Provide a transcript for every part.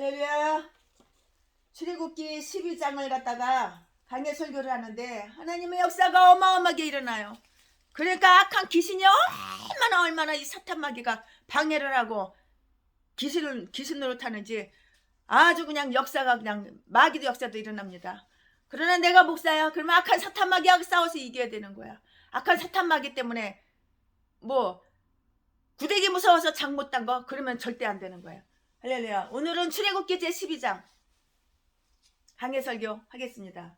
할렐루야. 출애굽기 12장을 갖다가 강해 설교를 하는데 하나님의 역사가 어마어마하게 일어나요. 그러니까 악한 귀신이 얼마나 이 사탄 마귀가 방해를 하고 귀신으로 타는지 아주 그냥 역사가 그냥 마귀도 역사도 일어납니다. 그러나 내가 목사야. 그러면 악한 사탄 마귀하고 싸워서 이겨야 되는 거야. 악한 사탄 마귀 때문에 뭐 구데기 무서워서 장 못 딴 거 그러면 절대 안 되는 거야. 할렐루야. 오늘은 출애굽기 제12장 강해 설교 하겠습니다.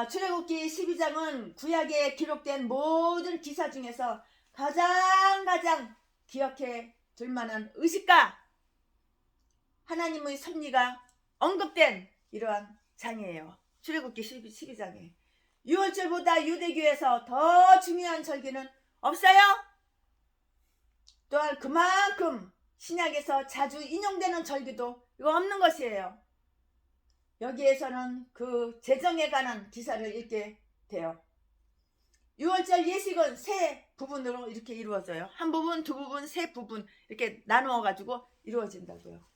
출애굽기 12장은 구약에 기록된 모든 기사 중에서 가장 기억해 둘 만한 의식과 하나님의 섭리가 언급된 이러한 장이에요. 출애굽기 12장에 6월절보다 유대교에서 더 중요한 절기는 없어요. 또한 그만큼 신약에서 자주 인용되는 절기도 이거 없는 것이에요. 여기에서는 그 제정에 관한 기사를 읽게 돼요. 6월절 예식은 세 부분으로 이렇게 이루어져요. 한 부분, 두 부분, 세 부분 이렇게 나누어 가지고 이루어진다고요.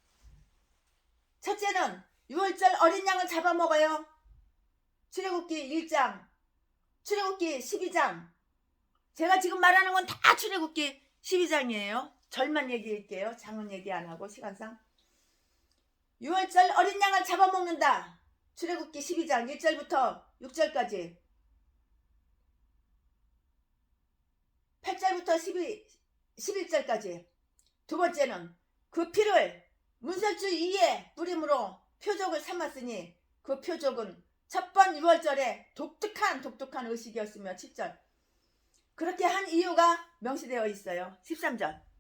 첫째는 6월절 어린 양을 잡아먹어요. 출애굽기 1장, 출애굽기 12장. 제가 지금 말하는 건 다 출애굽기 12장이에요. 절만 얘기할게요. 장은 얘기 안 하고 시간상. 6월절 어린 양을 잡아먹는다. 출애굽기 12장 1절부터 6절까지 8절부터 11절까지. 두 번째는 그 피를 문설주 위에 뿌림으로 표적을 삼았으니 그 표적은 첫번 6월절에 독특한 의식이었으며 7절. 그렇게 한 이유가 명시되어 있어요. 13절.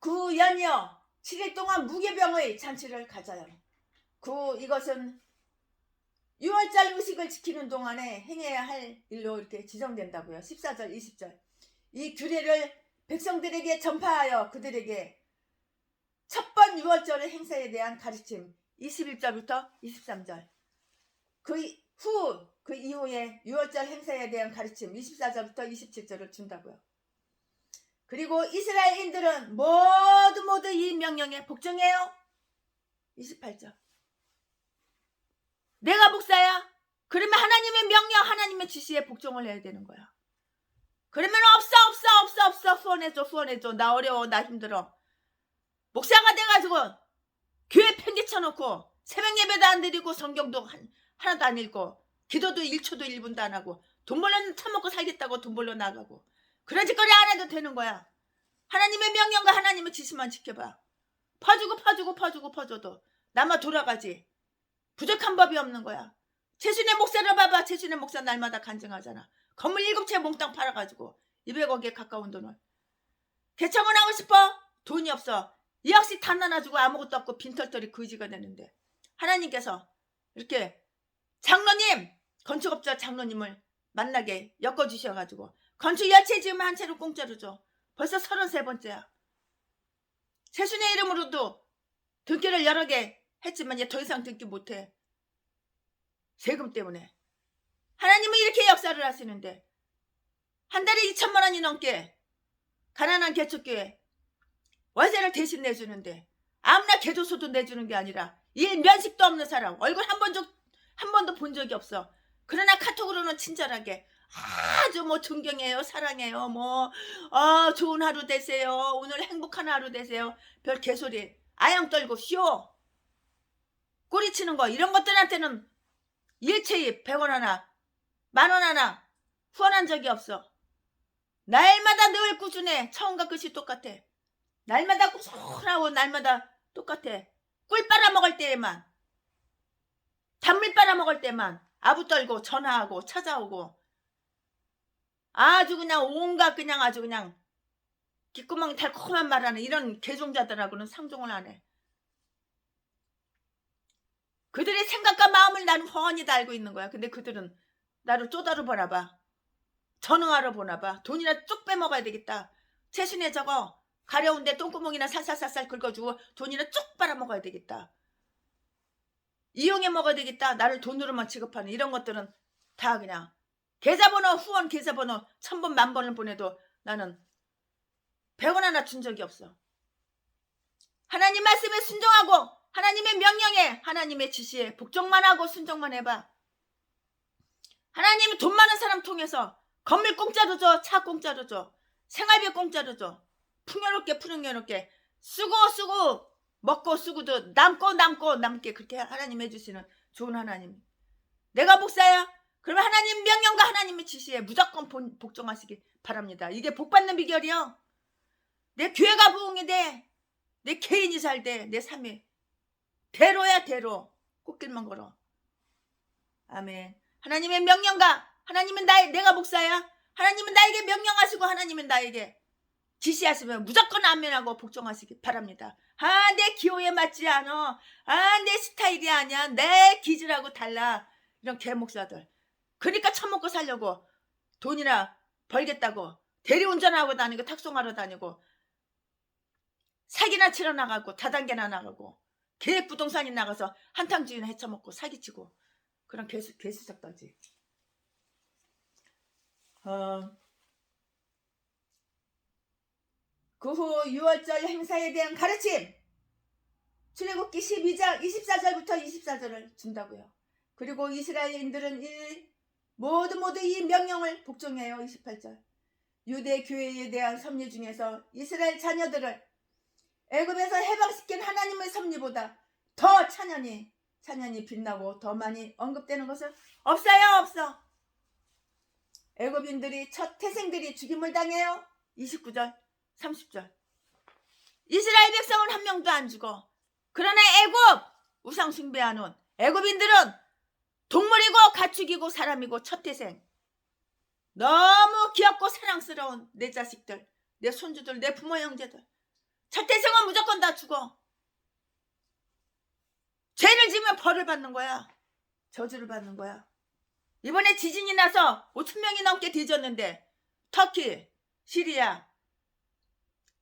그 연이여 7일 동안 무교병의 잔치를 가져요. 이것은 6월절 의식을 지키는 동안에 행해야 할 일로 이렇게 지정된다고요. 14절 20절. 이 규례를 백성들에게 전파하여 그들에게 첫번 6월절 행사에 대한 가르침 21절부터 23절. 그 이후에 6월절 행사에 대한 가르침 24절부터 27절을 준다고요. 그리고 이스라엘인들은 모두 이 명령에 복종해요. 28절. 내가 목사야. 그러면 하나님의 명령, 하나님의 지시에 복종을 해야 되는 거야. 그러면 없어. 후원해줘. 나 어려워, 나 힘들어. 목사가 돼가지고 교회 팽개쳐놓고 새벽 예배도 안 드리고 성경도 하나도 안 읽고 기도도 1초도 1분도 안 하고 돈 벌려 처먹고 살겠다고 돈 벌러 나가고 그런 짓거리 안 해도 되는 거야. 하나님의 명령과 하나님의 지시만 지켜봐. 퍼주고 나만 돌아가지. 부족한 법이 없는 거야. 최순의 목사를 봐봐. 최순의 목사 날마다 간증하잖아. 건물 7채 몽땅 팔아가지고 200억에 가까운 돈을. 개척은 하고 싶어? 돈이 없어. 이 역시 단 하나 주고 아무것도 없고 빈털터리 거지가 되는데 하나님께서 이렇게 장로님, 건축업자 장로님을 만나게 엮어주셔가지고 건축 10채 지으면 한 채로 공짜로 줘. 벌써 33번째야. 세순의 이름으로도 등기를 여러 개 했지만 얘 더 이상 등기 못해. 세금 때문에. 하나님은 이렇게 역사를 하시는데 한 달에 2천만 원이 넘게 가난한 개척교회 월세를 대신 내주는데 아무나 개조소도 내주는 게 아니라 일 면식도 없는 사람 얼굴 한 번도 본 적이 없어. 그러나 카톡으로는 친절하게 아주 존경해요, 사랑해요, 좋은 하루 되세요, 오늘 행복한 하루 되세요. 별 개소리 아양 떨고 쇼 꼬리치는 거 이런 것들한테는 일체입 100원 하나 10,000원 하나 후원한 적이 없어. 날마다 늘 꾸준해. 처음과 끝이 똑같아. 날마다 꾸준하고 날마다 똑같아. 꿀 빨아먹을 때에만 단물 빨아먹을 때만 아부 떨고 전화하고 찾아오고 아주 그냥 온갖 그냥 아주 그냥 귓구멍이 달콤한 말하는 이런 개종자들하고는 상종을 안 해. 그들의 생각과 마음을 나는 훤히 다 알고 있는 거야. 근데 그들은 나를 쪼다로 보나봐. 전응하러 보나봐. 돈이나 쭉 빼먹어야 되겠다. 최순에 저거 가려운데 똥구멍이나 살살살살 긁어주고 돈이나 쭉 빨아먹어야 되겠다. 이용해 먹어야 되겠다. 나를 돈으로만 취급하는 이런 것들은 다 그냥 계좌번호 후원 계좌번호 1000번 10,000번을 보내도 나는 100원 하나 준 적이 없어. 하나님 말씀에 순종하고 하나님의 명령에 하나님의 지시에 복종만 하고 순종만 해봐. 하나님이 돈 많은 사람 통해서 건물 공짜로 줘, 차 공짜로 줘, 생활비 공짜로 줘. 풍요롭게 쓰고 먹고 쓰고도 남게 그렇게 하나님 해주시는 좋은 하나님. 내가 목사야? 그러면 하나님 명령과 하나님의 지시에 무조건 복종하시기 바랍니다. 이게 복받는 비결이요. 내 교회가 부흥이 돼. 내 개인이 잘 돼. 내 삶이 대로야 대로. 꽃길만 걸어. 아멘. 하나님의 명령과 하나님은 내가 목사야. 하나님은 나에게 명령하시고 하나님은 나에게 지시하시면 무조건 아멘하고 복종하시기 바랍니다. 내 기호에 맞지 않아. 내 스타일이 아니야. 내 기질하고 달라. 이런 개목사들. 그러니까 처먹고 살려고 돈이나 벌겠다고 대리운전하고 다니고 탁송하러 다니고 사기나 치러 나가고 다단계나 나가고 계획부동산이 나가서 한탕주의나 해쳐먹고 사기치고 그런 개수작다지. 그 후 6월절 행사에 대한 가르침 출애굽기 12장 24절부터 24절을 준다고요. 그리고 이스라엘인들은 모두 이 명령을 복종해요. 28절 유대 교회에 대한 섭리 중에서 이스라엘 자녀들을 애굽에서 해방시킨 하나님의 섭리보다 더 찬연히 빛나고 더 많이 언급되는 것은 없어. 애굽인들이 첫 태생들이 죽임을 당해요. 29절 30절 이스라엘 백성은 한 명도 안 죽어. 그러나 애굽 우상 숭배하는 애굽인들은 동물이고 가축이고 사람이고 첫 태생 너무 귀엽고 사랑스러운 내 자식들, 내 손주들, 내 부모 형제들 첫 태생은 무조건 다 죽어. 죄를 지으면 벌을 받는 거야. 저주를 받는 거야. 이번에 지진이 나서 5,000명이 넘게 뒤졌는데 터키, 시리아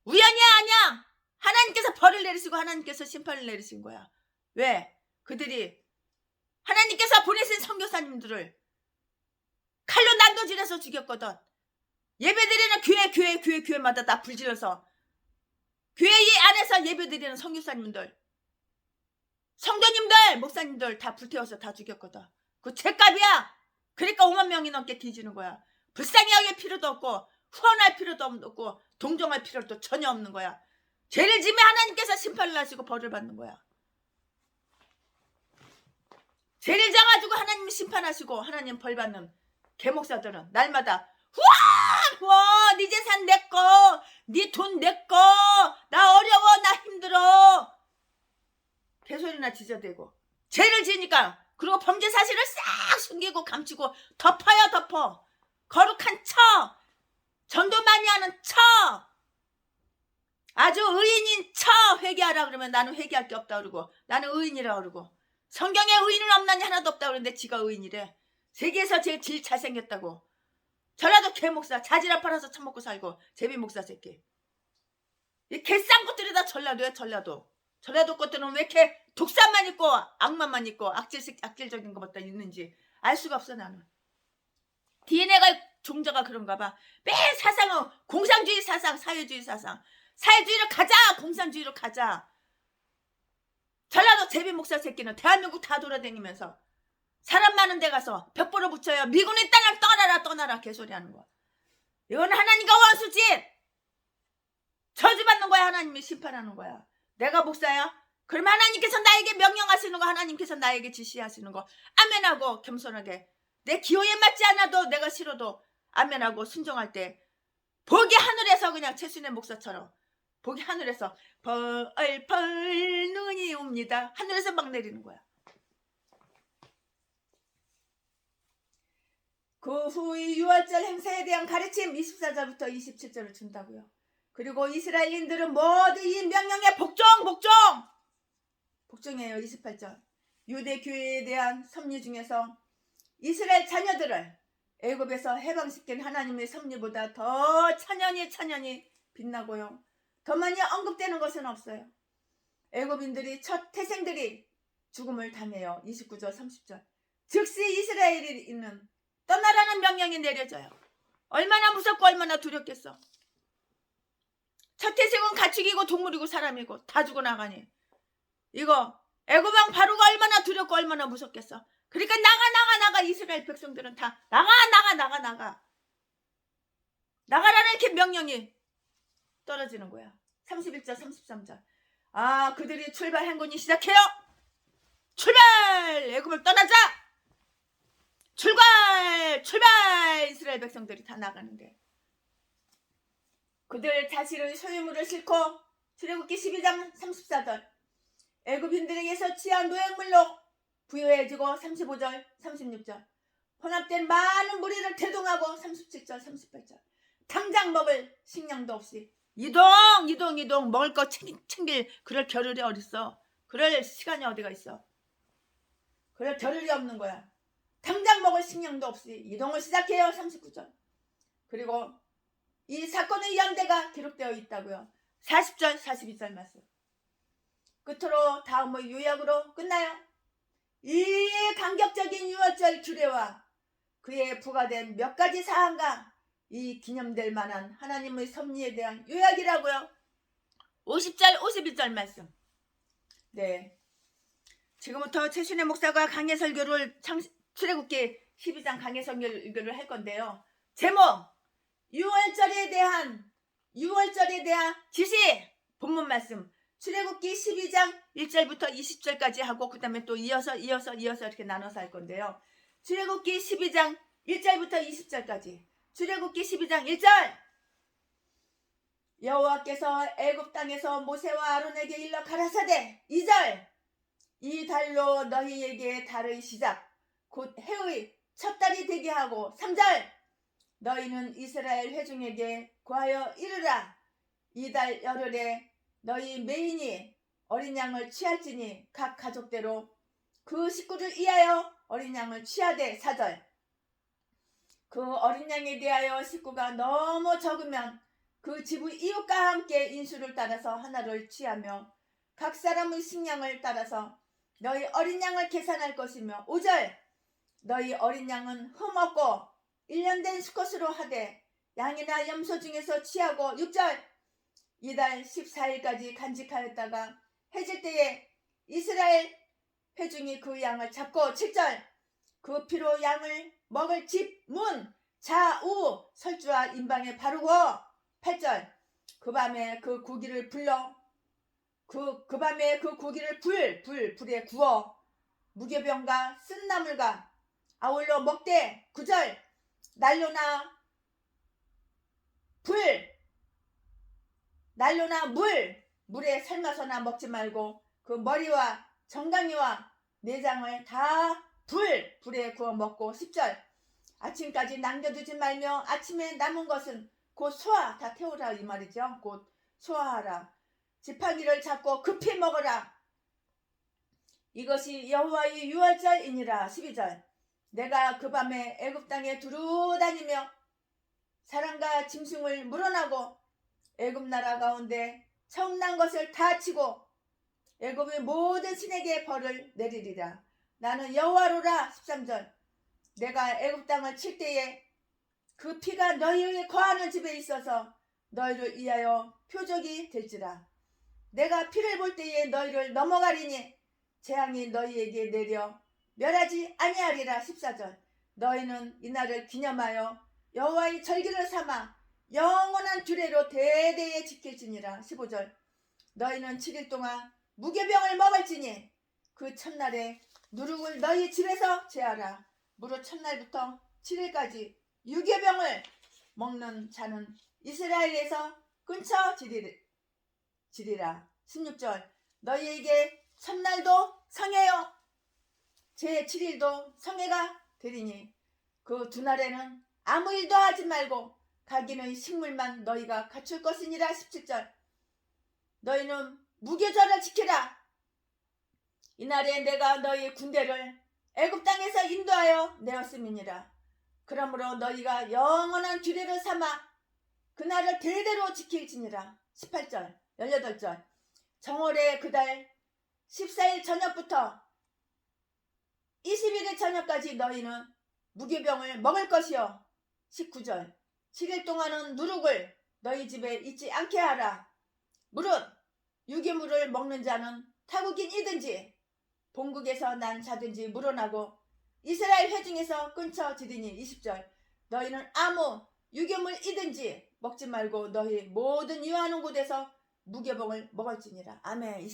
우연이 아니야. 하나님께서 벌을 내리시고 하나님께서 심판을 내리신 거야. 왜? 그들이 하나님께서 보내신 선교사님들을 칼로 난도질해서 죽였거든. 예배드리는 교회마다 다 불질러서 교회 안에서 예배드리는 선교사님들 성도님들 목사님들 다 불태워서 다 죽였거든. 그 죄값이야. 그러니까 5만 명이 넘게 뒤지는 거야. 불쌍히 여길 필요도 없고 후원할 필요도 없고 동정할 필요도 전혀 없는 거야. 죄를 지면 하나님께서 심판을 하시고 벌을 받는 거야. 죄를 져가지고 하나님 심판하시고 하나님 벌 받는 개목사들은 날마다 후아 네 재산 내꺼 네 돈 내꺼 나 어려워 나 힘들어 개소리나 지저대고 죄를 지으니까 그리고 범죄 사실을 싹 숨기고 감추고 덮어 거룩한 척 전도 많이 하는 척 아주 의인인 척 회개하라 그러면 나는 회개할 게 없다 그러고 나는 의인이라 그러고 성경에 의인은 없나니 하나도 없다 그러는데 지가 의인이래. 세계에서 제일 잘생겼다고. 전라도 개목사 자지라 팔아서 처먹고 살고 제비목사 새끼. 이 개싼 것들이 다 전라도야. 전라도 것들은 왜 이렇게 독산만 있고 악마만 있고 악질적인 것보다 있는지 알 수가 없어. 나는 DNA가 종자가 그런가 봐. 매일 사상은 공산주의 사상 사회주의 사상 사회주의로 가자 공산주의로 가자. 전라도 제비목사 새끼는 대한민국 다 돌아다니면서 사람 많은 데 가서 벽 보러 붙여요. 미군의 땅을 떠나라 개소리하는 거야. 이건 하나님과 원수짓 저주받는 거야. 하나님이 심판하는 거야. 내가 목사야? 그럼 하나님께서 나에게 명령하시는 거 하나님께서 나에게 지시하시는 거 아멘하고 겸손하게 내 기호에 맞지 않아도 내가 싫어도 아멘하고 순종할 때 복이 하늘에서 그냥 최순애 목사처럼 복이 하늘에서 벌 눈이 옵니다. 하늘에서 막 내리는 거야. 그 후 6월절 행사에 대한 가르침 24절부터 27절을 준다고요. 그리고 이스라엘인들은 모두 이 명령에 복종해요. 28절 유대 교회에 대한 섭리 중에서 이스라엘 자녀들을 애굽에서 해방시킨 하나님의 섭리보다 더 찬연히 빛나고요. 더 많이 언급되는 것은 없어요. 애굽인들이 첫 태생들이 죽음을 당해요. 29절 30절 즉시 이스라엘이 있는 떠나라는 명령이 내려져요. 얼마나 무섭고 얼마나 두렵겠어. 첫태생은 가축이고 동물이고 사람이고 다 죽어나가니 이거 애고방 바로가 얼마나 두렵고 얼마나 무섭겠어. 그러니까 나가 이스라엘 백성들은 다 나가라는 이렇게 명령이 떨어지는 거야. 31절 33절. 아, 그들이 출발 행군이 시작해요. 출발! 애굽을 떠나자! 출발! 이스라엘 백성들이 다 나가는데 그들 자신의 소유물을 싣고 출애굽기 12장 34절 애굽인들에게서 취한 노획물로 부유해지고 35절 36절 혼합된 많은 무리를 대동하고 37절 38절 당장 먹을 식량도 없이 이동 먹을 거 챙길 그럴 겨를이 어딨어. 그럴 시간이 어디가 있어. 그럴 겨를이 없는 거야. 당장 먹을 식량도 없이 이동을 시작해요. 39절. 그리고 이 사건의 연대가 기록되어 있다고요. 40절 42절 말씀. 끝으로 다음의 요약으로 끝나요. 이 감격적인 6월절 규례와 그에 부과된 몇 가지 사항과 이 기념될 만한 하나님의 섭리에 대한 요약이라고요. 50절 51절 말씀. 네, 지금부터 최순애 목사가 강해 설교를 출애굽기 12장 강해 설교를 할 건데요. 제목 6월절에 대한 지시. 본문 말씀 출애굽기 12장 1절부터 20절까지 하고 그 다음에 또 이어서 이렇게 나눠서 할 건데요. 출애굽기 12장 1절부터 20절까지. 출애굽기 12장 1절. 여호와께서 애굽 땅에서 모세와 아론에게 일러 가라사대. 2절. 이 달로 너희에게 달의 시작 곧 해의 첫 달이 되게 하고. 3절. 너희는 이스라엘 회중에게 고하여 이르라. 이 달 열흘에 너희 매인이 어린 양을 취할지니 각 가족대로 그 식구를 위하여 어린 양을 취하되. 4절. 그 어린 양에 대하여 식구가 너무 적으면 그 집의 이웃과 함께 인수를 따라서 하나를 취하며 각 사람의 식량을 따라서 너희 어린 양을 계산할 것이며. 5절. 너희 어린 양은 흠없고 1년 된 수컷으로 하되 양이나 염소 중에서 취하고. 6절. 이달 14일까지 간직하였다가 해질 때에 이스라엘 회중이 그 양을 잡고. 7절. 그 피로 양을 먹을 집, 문, 좌우 설주와 임방에 바르고. 8절. 그 밤에 그 고기를 불에 구워 무교병과 쓴 나물과 아울러 먹되. 9절. 난로나 물에 삶아서나 먹지 말고 그 머리와 정강이와 내장을 다 불에 구워 먹고. 10절. 아침까지 남겨두지 말며 아침에 남은 것은 곧 소화 다 태우라 이 말이죠. 곧 소화하라. 지팡이를 잡고 급히 먹어라. 이것이 여호와의 유월절이니라. 12절. 내가 그 밤에 애굽 땅에 두루 다니며 사람과 짐승을 물어나고 애굽 나라 가운데 처음 난 것을 다 치고 애굽의 모든 신에게 벌을 내리리라. 나는 여호와로라. 13절. 내가 애굽 땅을 칠 때에 그 피가 너희의 거하는 집에 있어서 너희를 위하여 표적이 될지라. 내가 피를 볼 때에 너희를 넘어가리니 재앙이 너희에게 내려 멸하지 아니하리라. 14절. 너희는 이날을 기념하여 여호와의 절기를 삼아 영원한 규례로 대대에 지킬지니라. 15절. 너희는 7일 동안 무교병을 먹을지니 그 첫날에 누룩을 너희 집에서 제하라. 무릇 첫날부터 7일까지 유교병을 먹는 자는 이스라엘에서 끊쳐지리라. 16절. 너희에게 첫날도 성회요 제7일도 성회가 되리니 그 두 날에는 아무 일도 하지 말고 각인의 식물만 너희가 갖출 것이니라. 17절. 너희는 무교절을 지키라. 이날에 내가 너희 군대를 애굽 땅에서 인도하여 내었음이니라. 그러므로 너희가 영원한 규례를 삼아 그날을 대대로 지킬지니라. 18절 18절. 정월의 그달 14일 저녁부터 21일 저녁까지 너희는 무교병을 먹을 것이요. 19절. 7일 동안은 누룩을 너희 집에 있지 않게 하라. 물은 유기물을 먹는 자는 타국인 이든지 본국에서 난 자든지 물어나고 이스라엘 회중에서 끊쳐지리니 20절 너희는 아무 유기물이든지 먹지 말고 너희 모든 유하는 곳에서 무교봉을 먹을지니라. 아멘.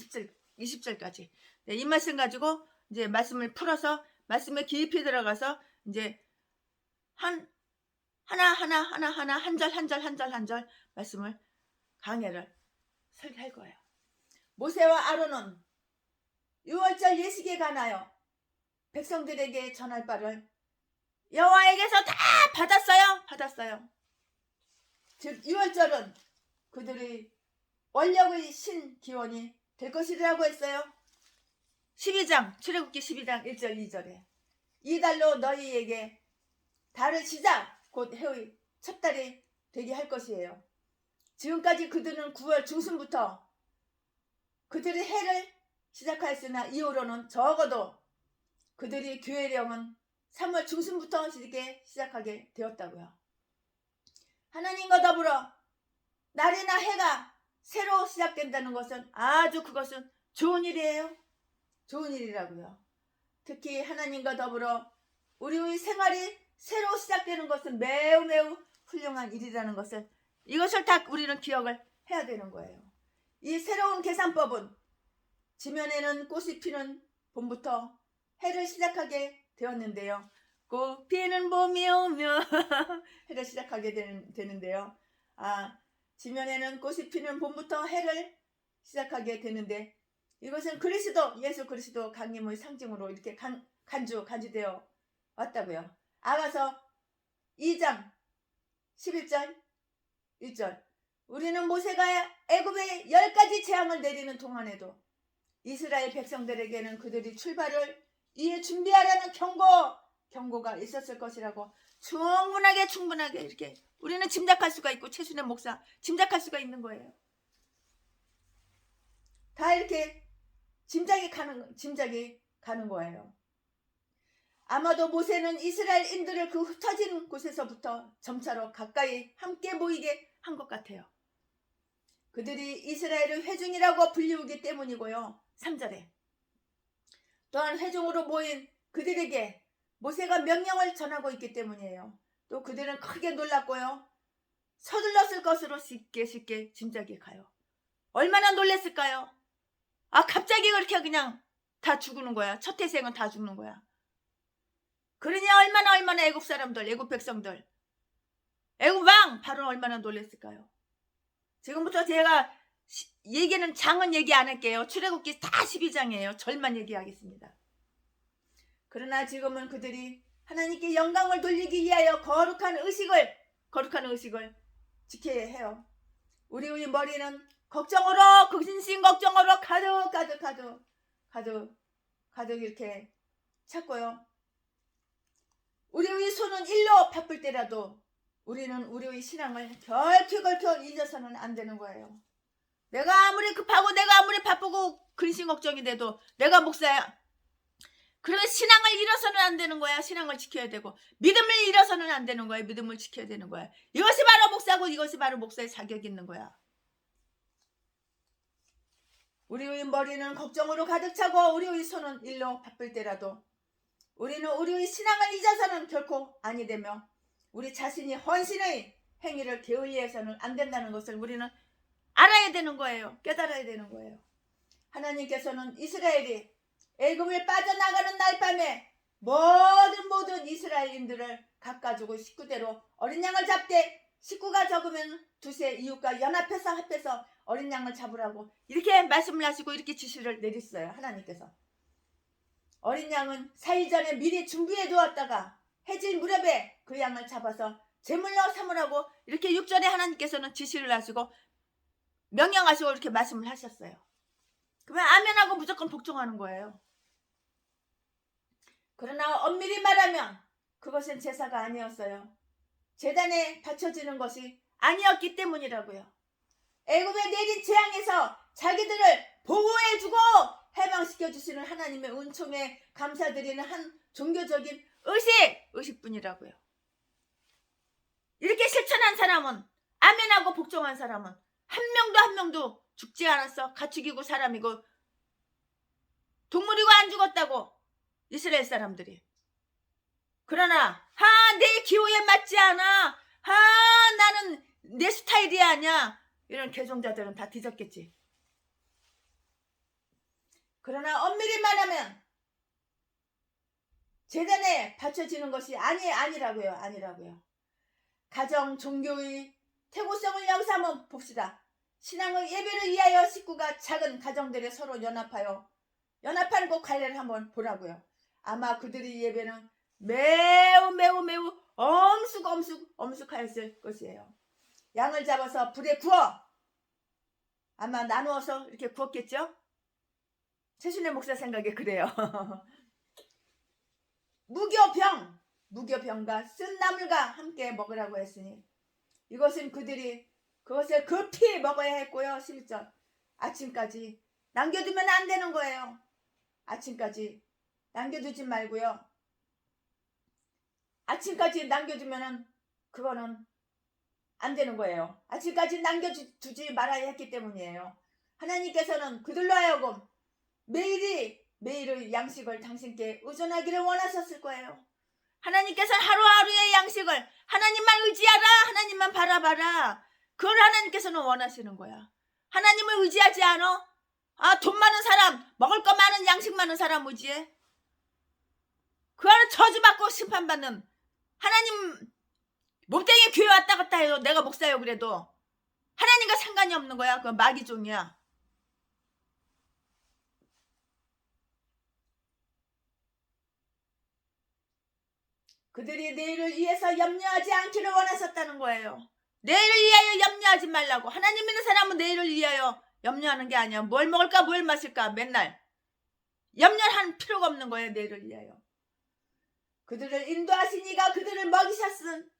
20절까지. 네, 이 말씀 가지고 이제 말씀을 풀어서 말씀에 깊이 들어가서 이제 하나 한 절 말씀을 강해를 설계할 거예요. 모세와 아론은 6월절 예식에 관하여 백성들에게 전할 바를 여호와에게서 다 받았어요. 즉 6월절은 그들의 원력의 신기원이 될 것이라고 했어요. 12장 출애굽기 12장 1절 2절에 이 달로 너희에게 달을 시작 곧 해의 첫 달이 되게 할 것이에요. 지금까지 그들은 9월 중순부터 그들의 해를 시작하였으나 이후로는 적어도 그들이 교회령은 3월 중순부터 시작하게 되었다고요. 하나님과 더불어 날이나 해가 새로 시작된다는 것은 아주 그것은 좋은 일이에요. 좋은 일이라고요. 특히 하나님과 더불어 우리의 생활이 새로 시작되는 것은 매우 훌륭한 일이라는 것을 이것을 다 우리는 기억을 해야 되는 거예요. 이 새로운 계산법은 지면에는 꽃이 피는 봄부터 해를 시작하게 되었는데요. 꽃 피는 봄이 오면 해를 시작하게 되는데요. 지면에는 꽃이 피는 봄부터 해를 시작하게 되는데 이것은 예수 그리스도 강림의 상징으로 이렇게 간주되어 왔다고요. 아가서 2장 11절 1절 우리는 모세가 애굽에 10가지 재앙을 내리는 동안에도 이스라엘 백성들에게는 그들이 출발을 위해 준비하라는 경고가 있었을 것이라고 충분하게 이렇게 우리는 짐작할 수가 있고 최순애 목사 짐작할 수가 있는 거예요. 다 이렇게 짐작이 가는 거예요. 아마도 모세는 이스라엘인들을 그 흩어진 곳에서부터 점차로 가까이 함께 모이게 한 것 같아요. 그들이 이스라엘의 회중이라고 불리우기 때문이고요. 3절에 또한 회중으로 모인 그들에게 모세가 명령을 전하고 있기 때문이에요. 또 그들은 크게 놀랐고요. 서둘렀을 것으로 쉽게 짐작이 가요. 얼마나 놀랐을까요? 갑자기 그렇게 그냥 다 죽는 거야. 첫 태생은 다 죽는 거야. 그러니 얼마나 애굽 사람들, 애굽 백성들, 애굽 왕 바로 얼마나 놀랐을까요? 지금부터 제가 얘기는 장은 얘기 안 할게요. 출애굽기 다 12장이에요. 절만 얘기하겠습니다. 그러나 지금은 그들이 하나님께 영광을 돌리기 위하여 거룩한 의식을 지켜야 해요. 우리의 머리는 걱정으로 근심 걱정으로 가득 이렇게 찼고요. 우리의 손은 일로 바쁠 때라도 우리는 우리의 신앙을 결코 잊어서는 안 되는 거예요. 내가 아무리 급하고 내가 아무리 바쁘고 근심 걱정이 돼도 내가 목사야. 그러면 신앙을 잃어서는 안 되는 거야. 신앙을 지켜야 되고 믿음을 잃어서는 안 되는 거야. 믿음을 지켜야 되는 거야. 이것이 바로 목사고 이것이 바로 목사의 자격이 있는 거야. 우리의 머리는 걱정으로 가득 차고 우리의 손은 일로 바쁠 때라도 우리는 우리의 신앙을 잊어서는 결코 아니 되며 우리 자신이 헌신의 행위를 게을리해서는 안 된다는 것을 우리는 알아야 되는 거예요. 깨달아야 되는 거예요. 하나님께서는 이스라엘이 애굽을 빠져나가는 날 밤에 모든 이스라엘인들을 각가지고 식구대로 어린 양을 잡되 식구가 적으면 두세 이웃과 합해서 어린 양을 잡으라고 이렇게 말씀을 하시고 이렇게 지시를 내렸어요. 하나님께서. 어린 양은 4일 전에 미리 준비해 두었다가 해질 무렵에 그 양을 잡아서 제물로 삼으라고 이렇게 6절에 하나님께서는 지시를 하시고 명령하시고 이렇게 말씀을 하셨어요. 그러면 아멘하고 무조건 복종하는 거예요. 그러나 엄밀히 말하면 그것은 제사가 아니었어요. 제단에 바쳐지는 것이 아니었기 때문이라고요. 애굽에 내린 재앙에서 자기들을 보호해주고 해방시켜주시는 하나님의 은총에 감사드리는 한 종교적인 의식뿐이라고요. 이렇게 실천한 사람은 아멘하고 복종한 사람은 한 명도 죽지 않았어. 가축이고 사람이고 동물이고 안 죽었다고 이스라엘 사람들이. 그러나 내 기호에 맞지 않아. 나는 내 스타일이 아니야. 이런 개종자들은 다 뒤졌겠지. 그러나 엄밀히 말하면 제단에 바쳐지는 것이 아니라고요. 가정, 종교의 태고성을 여기서 한번 봅시다. 신앙의 예배를 위하여 식구가 작은 가정들이 서로 연합한 곳 갈래를 한번 보라고요. 아마 그들의 예배는 매우 엄숙하였을 것이에요. 양을 잡아서 불에 구워 아마 나누어서 이렇게 구웠겠죠? 최순애 목사 생각에 그래요. 무교병과 쓴 나물과 함께 먹으라고 했으니 이것은 그들이 그것을 급히 먹어야 했고요. 11절 아침까지 남겨두면 안 되는 거예요. 아침까지 남겨두지 말고요. 아침까지 남겨두면은 그거는 안 되는 거예요. 아침까지 남겨두지 말아야 했기 때문이에요. 하나님께서는 그들로 하여금 매일의 양식을 당신께 의존하기를 원하셨을 거예요. 하나님께서는 하루하루의 양식을 하나님만 의지하라. 하나님만 바라봐라. 그걸 하나님께서는 원하시는 거야. 하나님을 의지하지 않아? 돈 많은 사람, 먹을 거 많은 양식 많은 사람 의지해? 그거는 저주받고 심판받는 하나님 몸뚱이 교회 왔다 갔다 해요. 내가 목사요 그래도 하나님과 상관이 없는 거야. 그건 마귀종이야. 그들이 내일을 위해서 염려하지 않기를 원하셨다는 거예요. 내일을 위하여 염려하지 말라고. 하나님 믿는 사람은 내일을 위하여 염려하는 게 아니야. 뭘 먹을까 뭘 마실까 맨날 염려할 필요가 없는 거예요. 내일을 위하여. 그들을 인도하시니가 그들을 먹이셨은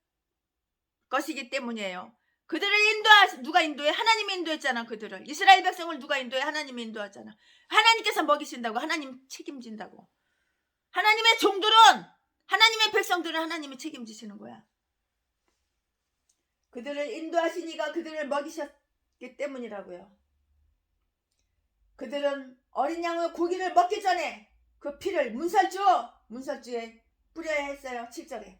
것이기 때문이에요. 그들을 누가 인도해? 하나님이 인도했잖아. 그들을. 이스라엘 백성을 누가 인도해? 하나님이 인도하잖아. 하나님께서 먹이신다고. 하나님 책임진다고. 하나님의 종들은 하나님의 백성들은 하나님이 책임지시는 거야. 그들을 인도하시니가 그들을 먹이셨기 때문이라고요. 그들은 어린 양의 고기를 먹기 전에 그 피를 문설주에 뿌려야 했어요. 7절에.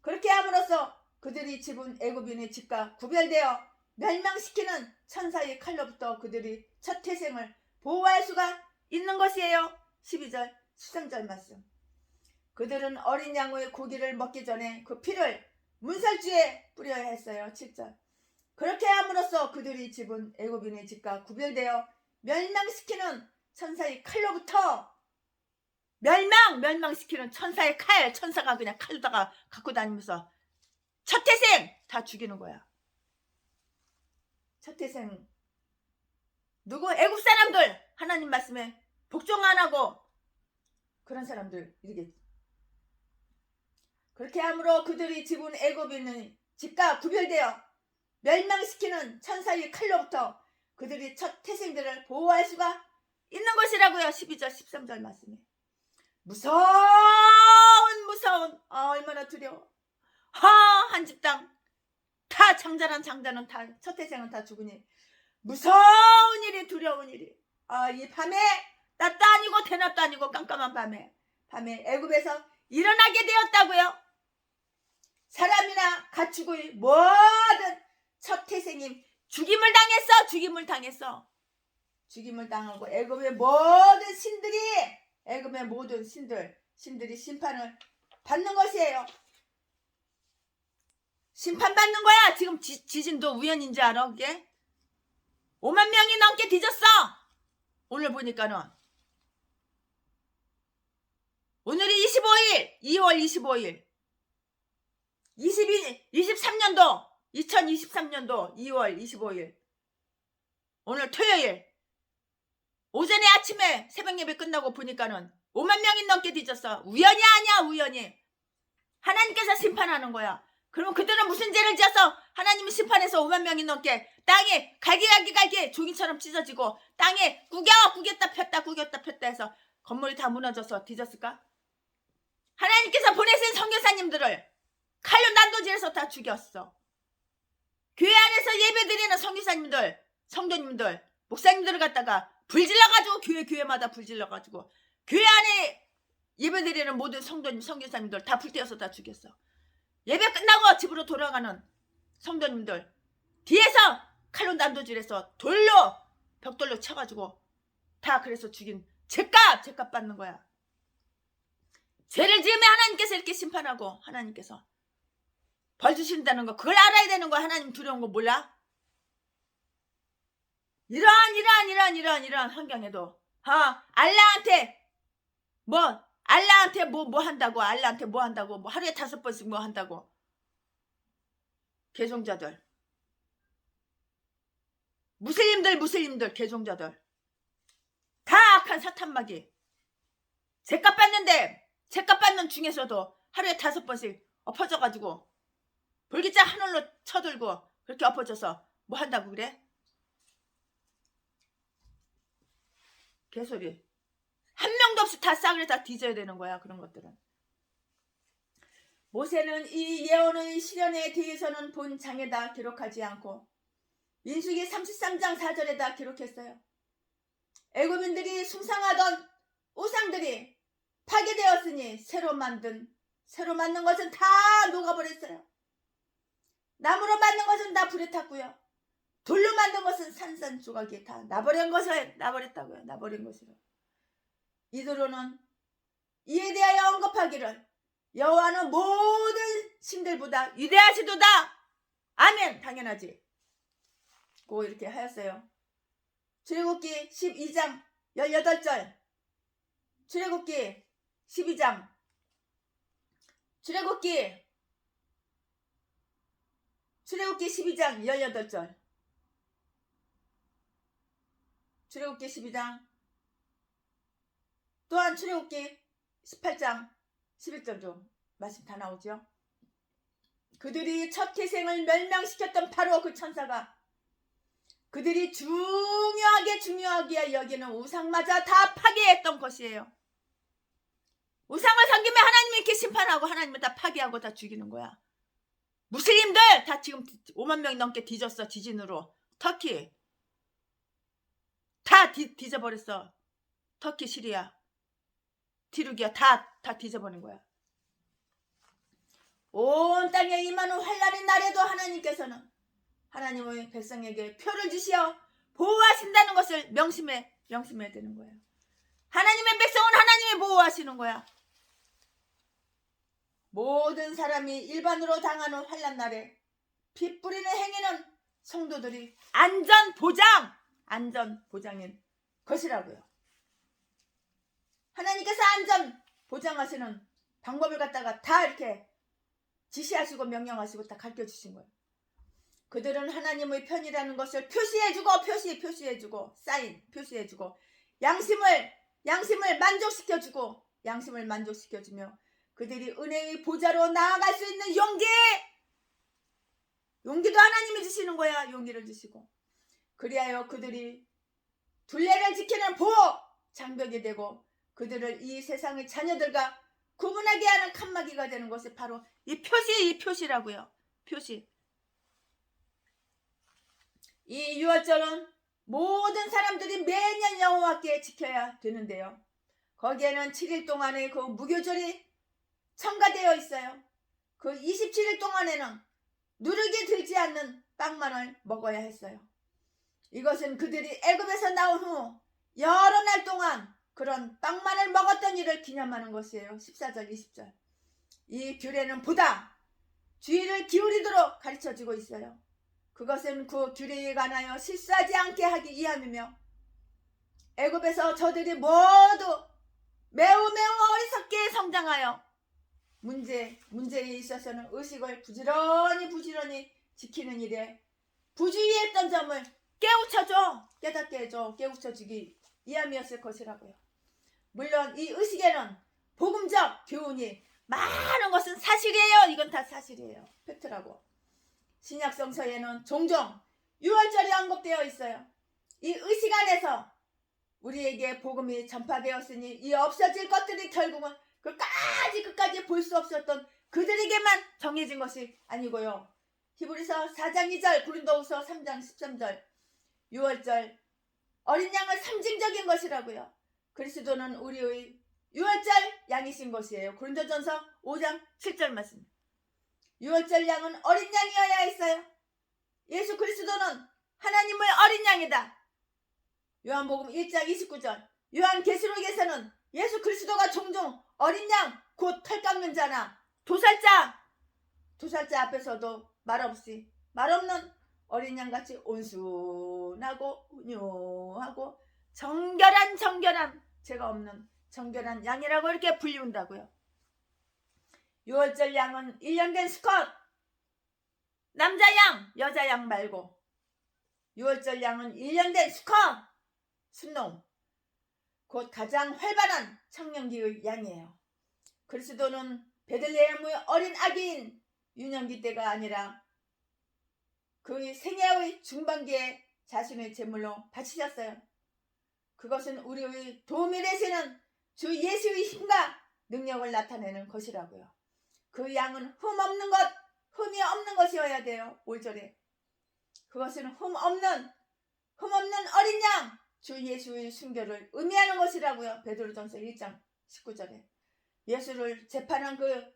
그렇게 함으로써 그들이 집은 애굽인의 집과 구별되어 멸망시키는 천사의 칼로부터 그들이 첫 태생을 보호할 수가 있는 것이에요. 12절 13절 말씀. 그들은 어린 양의 고기를 먹기 전에 그 피를 문설주에 뿌려야 했어요. 7절. 그렇게 함으로써 그들이 집은 애굽인의 집과 구별되어 멸망시키는 천사의 칼로부터 멸망시키는 천사의 칼. 천사가 그냥 칼로다가 갖고 다니면서 첫 태생 다 죽이는 거야. 첫 태생 누구? 애굽 사람들. 하나님 말씀에 복종 안 하고 그런 사람들 이렇게. 그렇게 함으로 그들이 집은 애굽인의 집과 구별되어 멸망시키는 천사의 칼로부터 그들이 첫 태생들을 보호할 수가 있는 것이라고요. 12절 13절 말씀에. 무서운 얼마나 두려워. 한 집당 다 장자는 다 첫 태생은 다 죽으니 무서운 일이 두려운 일이. 이 밤에 낮도 아니고 대낮도 아니고 깜깜한 밤에 애굽에서 일어나게 되었다고요. 사람이나 가축의 모든 첫 태생이 죽임을 당했어. 죽임을 당하고 애굽의 모든 신들이 심판을 받는 것이에요. 심판받는 거야. 지금 지진도 우연인지 알아? 그게 5만 명이 넘게 뒤졌어. 오늘 보니까는 오늘이 25일 2월 25일 2023년도 2월 25일 오늘 토요일 오전에 아침에 새벽 예배 끝나고 보니까는 5만 명이 넘게 뒤졌어. 우연이 아니야. 우연히 하나님께서 심판하는 거야. 그러면 그들은 무슨 죄를 지어서 하나님이 심판해서 5만 명이 넘게 땅에 갈기 종이처럼 찢어지고 땅에 구겼다 폈다 해서 건물이 다 무너져서 뒤졌을까? 하나님께서 보내신 선교사님들을 칼로 난도질해서 다 죽였어. 교회 안에서 예배드리는 선교사님들, 성도님들 목사님들을 갖다가 불질러가지고 교회마다 불질러가지고 교회 안에 예배드리는 모든 성도님 성교사님들 다 불태워서 다 죽였어. 예배 끝나고 집으로 돌아가는 성도님들 뒤에서 칼로 난도질해서 돌로 벽돌로 쳐가지고 다 그래서 죽인 죄값 받는 거야. 죄를 지으면 하나님께서 이렇게 심판하고 하나님께서 벌 주신다는 거 그걸 알아야 되는 거야. 하나님 두려운 거 몰라? 이러한 환경에도 알라한테 뭐 한다고 알라한테 뭐 한다고 뭐 하루에 5번씩 뭐 한다고 개종자들 무슬림들 개종자들 다 악한 사탄마귀 죄값 받는데 죄값 받는 중에서도 하루에 5번씩 엎어져가지고 불기자 하늘로 쳐들고 그렇게 엎어져서 뭐 한다고 그래? 개소리. 한 명도 없이 다 싹을 다 뒤져야 되는 거야. 그런 것들은. 모세는 이 예언의 실현에 대해서는 본 장에다 기록하지 않고 민수기 33장 4절에다 기록했어요. 애굽인들이 숭상하던 우상들이 파괴되었으니 새로 만든 것은 다 녹아버렸어요. 나무로 만든 것은 다 불에 탔고요. 돌로 만든 것은 산산조각이 다 나버렸다고요. 나버린 것으로. 이도로는 이에 대하여 언급하기를 여호와는 모든 신들보다 위대하시도다. 아멘. 당연하지. 고 이렇게 하였어요. 출애굽기 12장 18절 출애굽기 12장 출애굽기 12장 18절 출애굽기 12장 또한 출애굽기 18장 11절도 말씀 다 나오죠. 그들이 첫 태생을 멸망시켰던 바로 그 천사가 그들이 중요하게 여기는 우상마저 다 파괴했던 것이에요. 우상을 섬기면 하나님이 이렇게 심판하고 하나님을 다 파괴하고 다 죽이는 거야. 무슬림들 다 지금 5만 명이 넘게 뒤졌어. 지진으로. 터키 다 뒤져버렸어. 터키, 시리아, 티르기아 다 뒤져버린 거야. 온 땅에 임하는 환난의 날에도 하나님께서는 하나님의 백성에게 표를 주시어 보호하신다는 것을 명심해야 되는 거예요. 하나님의 백성은 하나님이 보호하시는 거야. 모든 사람이 일반으로 당하는 환난 날에 피 뿌리는 행위는 성도들이 안전보장인 것이라고요. 하나님께서 안전 보장하시는 방법을 갖다가 다 이렇게 지시하시고 명령하시고 다 가르쳐주신 거예요. 그들은 하나님의 편이라는 것을 표시해주고 사인 표시해주고 양심을 만족시켜주며 그들이 은혜의 보좌로 나아갈 수 있는 용기도 하나님이 주시는 거야. 용기를 주시고 그리하여 그들이 둘레를 지키는 보호 장벽이 되고 그들을 이 세상의 자녀들과 구분하게 하는 칸막이가 되는 것이 바로 이 표시라고요. 표시. 이 유월절은 모든 사람들이 매년 여호와께 지켜야 되는데요. 거기에는 7일 동안의 그 무교절이 첨가되어 있어요. 그 27일 동안에는 누룩이 들지 않는 빵만을 먹어야 했어요. 이것은 그들이 애굽에서 나온 후 여러 날 동안 그런 빵만을 먹었던 일을 기념하는 것이에요. 14절 20절. 이 규례는 보다 주의를 기울이도록 가르쳐주고 있어요. 그것은 그 규례에 관하여 실수하지 않게 하기 위함이며 애굽에서 저들이 모두 매우 어리석게 성장하여 문제에 있어서는 의식을 부지런히 지키는 일에 부주의했던 점을 깨닫게 해줘 깨우쳐주기 위함이었을 것이라고요. 물론 이 의식에는 복음적 교훈이 많은 것은 사실이에요. 이건 다 사실이에요. 팩트라고. 신약성서에는 종종 유월절이 언급되어 있어요. 이 의식 안에서 우리에게 복음이 전파되었으니 이 없어질 것들이 결국은 끝까지 볼 수 없었던 그들에게만 정해진 것이 아니고요. 히브리서 4장 2절, 고린도후서 3장 13절, 유월절 어린 양은 상징적인 것이라고요. 그리스도는 우리의 유월절 양이신 것이에요. 고린도전서 5장 7절 말씀. 유월절 양은 어린 양이어야 했어요. 예수 그리스도는 하나님의 어린 양이다. 요한복음 1장 29절. 요한계시록에서는 예수 그리스도가 종종 어린 양, 곧 털 깎는 자나 도살자 앞에서도 말없는 어린 양같이 온순하고 온유하고 정결한 죄가 없는 정결한 양이라고 이렇게 불리운다고요. 유월절 양은 1년 된 수컷, 남자 양, 여자 양 말고 유월절 양은 1년 된 수컷, 순놈, 곧 가장 활발한 청년기의 양이에요. 그리스도는 베들레헴의 어린 아기인 유년기 때가 아니라 그의 생애의 중반기에 자신의 제물로 바치셨어요. 그것은 우리의 도움이 되시는 주 예수의 힘과 능력을 나타내는 것이라고요. 그 양은 흠이 없는 것이어야 돼요. 5절에. 그것은 흠 없는 어린 양, 주 예수의 순교를 의미하는 것이라고요. 베드로전서 1장 19절에. 예수를 재판한 그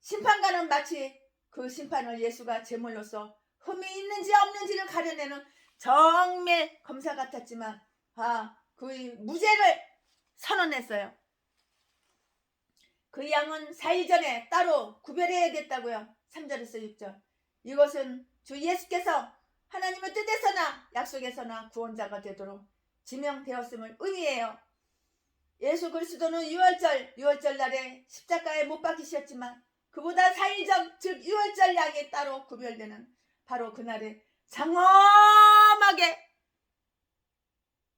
심판관은 마치 그 심판을 예수가 제물로서 흠이 있는지 없는지를 가려내는 정밀 검사 같았지만 그의 무죄를 선언했어요. 그 양은 4일 전에 따로 구별해야겠다고요. 3절에서 6절. 이것은 주 예수께서 하나님의 뜻에서나 약속에서나 구원자가 되도록 지명되었음을 의미해요. 예수 그리스도는 유월절 날에 십자가에 못 박히셨지만 그보다 4일 전, 즉 유월절 양이 따로 구별되는 바로 그날에 장엄하게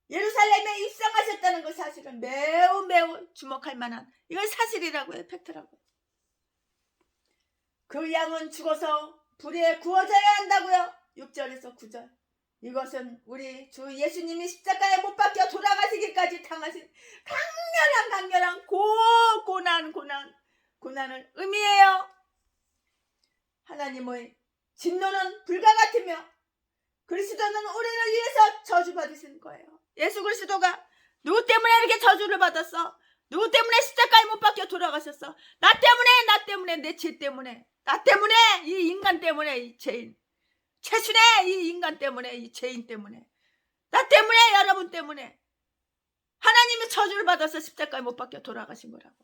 예루살렘에 입성하셨다는 그 사실은 매우 주목할 만한, 이건 사실이라고요. 팩트라고요. 그 양은 죽어서 불에 구워져야 한다고요. 6절에서 9절. 이것은 우리 주 예수님이 십자가에 못 박혀 돌아가시기까지 당하신 강렬한 고난을 의미해요. 하나님의 진노는 불과 같으며 그리스도는 우리를 위해서 저주받으신 거예요. 예수 그리스도가 누구 때문에 이렇게 저주를 받았어? 누구 때문에 십자가에 못 박혀 돌아가셨어? 나 때문에 내 죄 때문에, 나 때문에 이 인간 때문에 이 죄인, 최순의 이 인간 때문에 이 죄인 때문에, 나 때문에 여러분 때문에 하나님이 저주를 받아서 십자가에 못 박혀 돌아가신 거라고.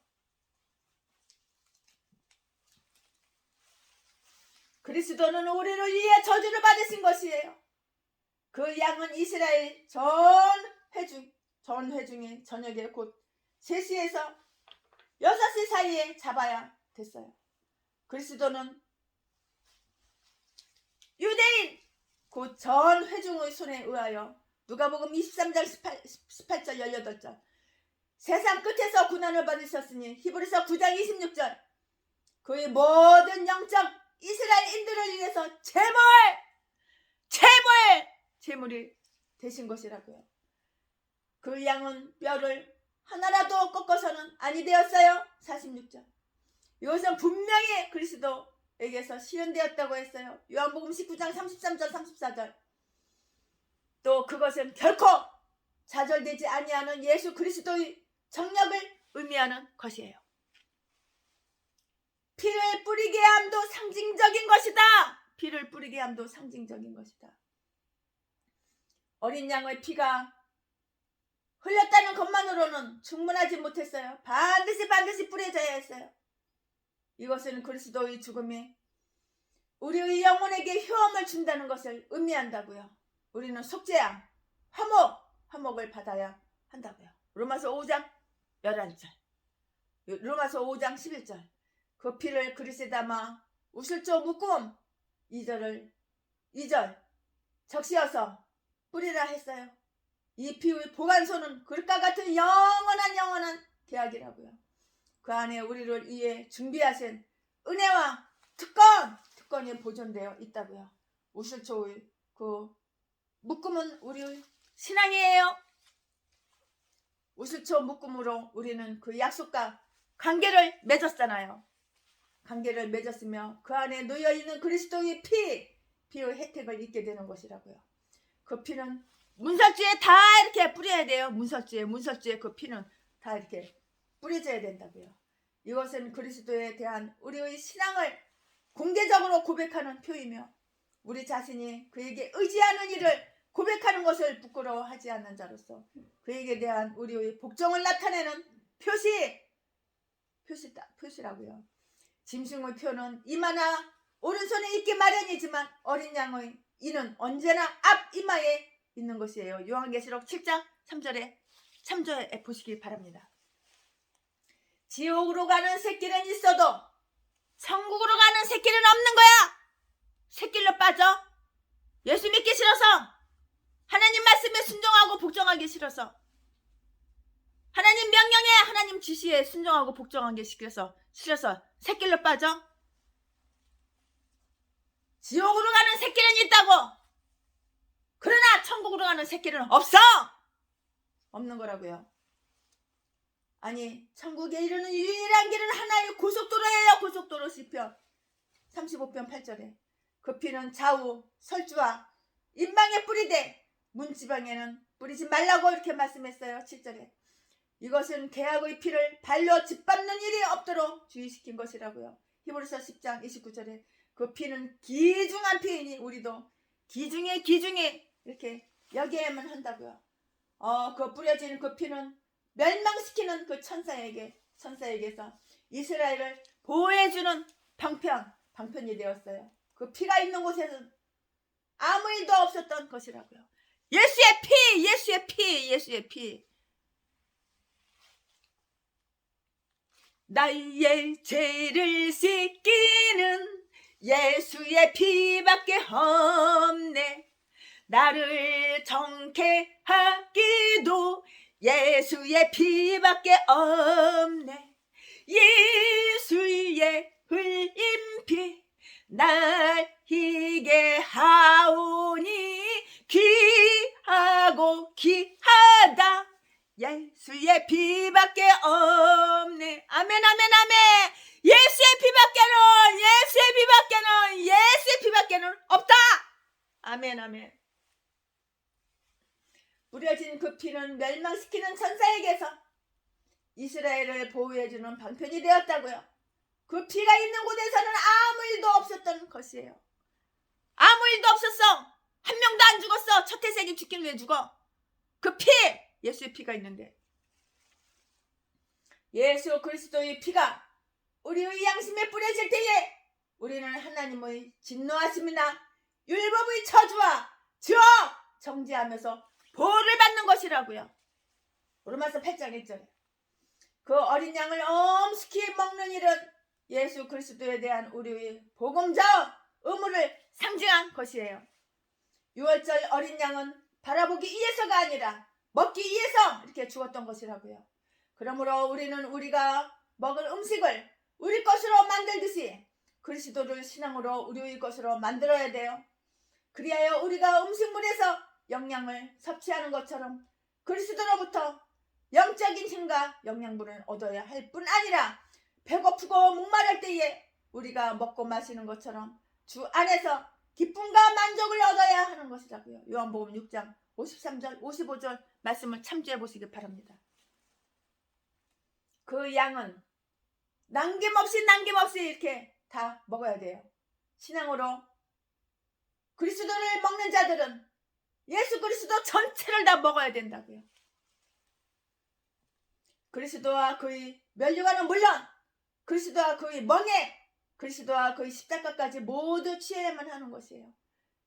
그리스도는 우리를 위해 저주를 받으신 것이에요. 그 양은 이스라엘 전 회중의 저녁에 곧 3시에서 6시 사이에 잡아야 됐어요. 그리스도는 유대인 곧 전 회중의 손에 의하여 누가복음 23장 18절 18절 세상 끝에서 고난을 받으셨으니 히브리서 9장 26절 그의 모든 영적 이스라엘인들을 위해서 제물이 되신 것이라고요. 그 양은 뼈를 하나라도 꺾어서는 아니 되었어요. 46절. 이것은 분명히 그리스도에게서 실현되었다고 했어요. 요한복음 19장 33절 34절. 또 그것은 결코 좌절되지 아니하는 예수 그리스도의 정력을 의미하는 것이에요. 피를 뿌리게 함도 상징적인 것이다. 피를 뿌리게 함도 상징적인 것이다. 어린 양의 피가 흘렸다는 것만으로는 충분하지 못했어요. 반드시 뿌려져야 했어요. 이것은 그리스도의 죽음이 우리의 영혼에게 효험을 준다는 것을 의미한다고요. 우리는 속죄양, 화목을 받아야 한다고요. 로마서 5장 11절, 로마서 5장 11절. 그 피를 그릇에 담아 우슬조 묶음 2절 적시어서 뿌리라 했어요. 이 피의 보관소는 그릇과 같은 영원한 계약이라고요. 그 안에 우리를 위해 준비하신 은혜와 특권이 보존되어 있다고요. 우슬초의 그 묶음은 우리의 신앙이에요. 우슬초 묶음으로 우리는 그 약속과 관계를 맺었잖아요. 관계를 맺었으며 그 안에 놓여있는 그리스도의 피의 혜택을 입게 되는 것이라고요. 그 피는 문설주에 다 이렇게 뿌려야 돼요. 문설주에 그 피는 다 이렇게 뿌려져야 된다고요. 이것은 그리스도에 대한 우리의 신앙을 공개적으로 고백하는 표이며 우리 자신이 그에게 의지하는 일을 고백하는 것을 부끄러워하지 않는 자로서 그에게 대한 우리의 복종을 나타내는 표시라고요. 짐승의 표는 이마나 오른손에 있기 마련이지만 어린 양의 이는 언제나 앞 이마에 있는 것이에요. 요한계시록 7장 3절에 참조해 보시기 바랍니다. 지옥으로 가는 새길은 있어도 천국으로 가는 새길은 없는 거야. 새길로 빠져. 예수 믿기 싫어서, 하나님 말씀에 순종하고 복종하기 싫어서, 하나님 명령에 하나님 지시에 순종하고 복종하기 싫어서 새길로 빠져. 지옥으로 가는 새길은 있다고. 그러나 천국으로 가는 새길은 없어. 없는 거라고요. 아니, 천국에 이르는 유일한 길은 하나의 고속도로예요. 고속도로 시편 35편 8절에 그 피는 좌우 설주와 임방에 뿌리되 문지방에는 뿌리지 말라고 이렇게 말씀했어요. 7절에 이것은 계약의 피를 발로 짓밟는 일이 없도록 주의시킨 것이라고요. 히브리서 10장 29절에 그 피는 귀중한 피이니 우리도 귀중에 이렇게 여기에만 한다고요. 그 뿌려지는 그 피는 멸망시키는 그 천사에게서 이스라엘을 보호해주는 방편이 되었어요. 그 피가 있는 곳에는 아무 일도 없었던 것이라고요. 예수의 피. 나의 죄를 씻기는 예수의 피밖에 없네. 나를 정케 하기도 예수의 피밖에 없네. 예수의 흘린 피 날 희게 하오니 귀하고 귀하다. 예수의 피밖에 없네. 아멘. 예수의 피밖에는 없다. 아멘. 뿌려진 그 피는 멸망시키는 천사에게서 이스라엘을 보호해주는 방편이 되었다고요. 그 피가 있는 곳에서는 아무 일도 없었던 것이에요. 아무 일도 없었어. 한 명도 안 죽었어. 첫 태생이 죽긴 왜 죽어? 그 피, 예수의 피가 있는데, 예수 그리스도의 피가 우리의 양심에 뿌려질 때에 우리는 하나님의 진노하심이나 율법의 저주와 죄 정죄하면서 보호를 받는 것이라고요. 로마서 8장 1절에 그 어린 양을 엄숙히 먹는 일은 예수 그리스도에 대한 우리의 복음적 의무를 상징한 것이에요. 6월절 어린 양은 바라보기 위해서가 아니라 먹기 위해서 이렇게 죽었던 것이라고요. 그러므로 우리는 우리가 먹을 음식을 우리 것으로 만들듯이 그리스도를 신앙으로 우리의 것으로 만들어야 돼요. 그리하여 우리가 음식물에서 영양을 섭취하는 것처럼 그리스도로부터 영적인 힘과 영양분을 얻어야 할 뿐 아니라 배고프고 목마를 때에 우리가 먹고 마시는 것처럼 주 안에서 기쁨과 만족을 얻어야 하는 것이라고요. 요한복음 6장 53절 55절 말씀을 참조해 보시기 바랍니다. 그 양은 남김없이 이렇게 다 먹어야 돼요. 신앙으로 그리스도를 먹는 자들은 예수 그리스도 전체를 다 먹어야 된다고요. 그리스도와 그의 면류관은 물론 그리스도와 그의 멍에, 그리스도와 그의 십자가까지 모두 취해야만 하는 것이에요.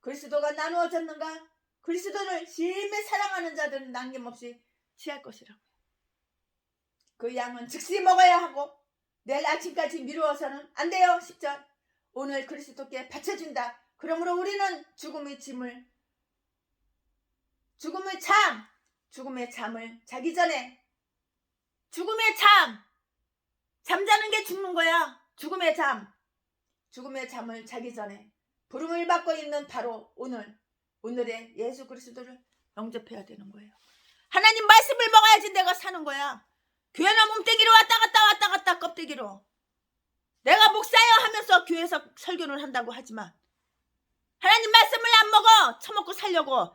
그리스도가 나누어졌는가? 그리스도를 심히 사랑하는 자들은 남김없이 취할 것이라고요. 그 양은 즉시 먹어야 하고 내일 아침까지 미루어서는 안 돼요. 10절 오늘 그리스도께 바쳐준다. 그러므로 우리는 죽음의 잠을 자기 전에 잠자는 게 죽는 거야. 죽음의 잠을 자기 전에 부름을 받고 있는 바로 오늘의 예수 그리스도를 영접해야 되는 거예요. 하나님 말씀을 먹어야지 내가 사는 거야. 교회나 몸뚱이로 왔다 갔다 껍데기로 내가 목사여 하면서 교회에서 설교를 한다고 하지만 하나님 말씀을 안 먹어 처먹고 살려고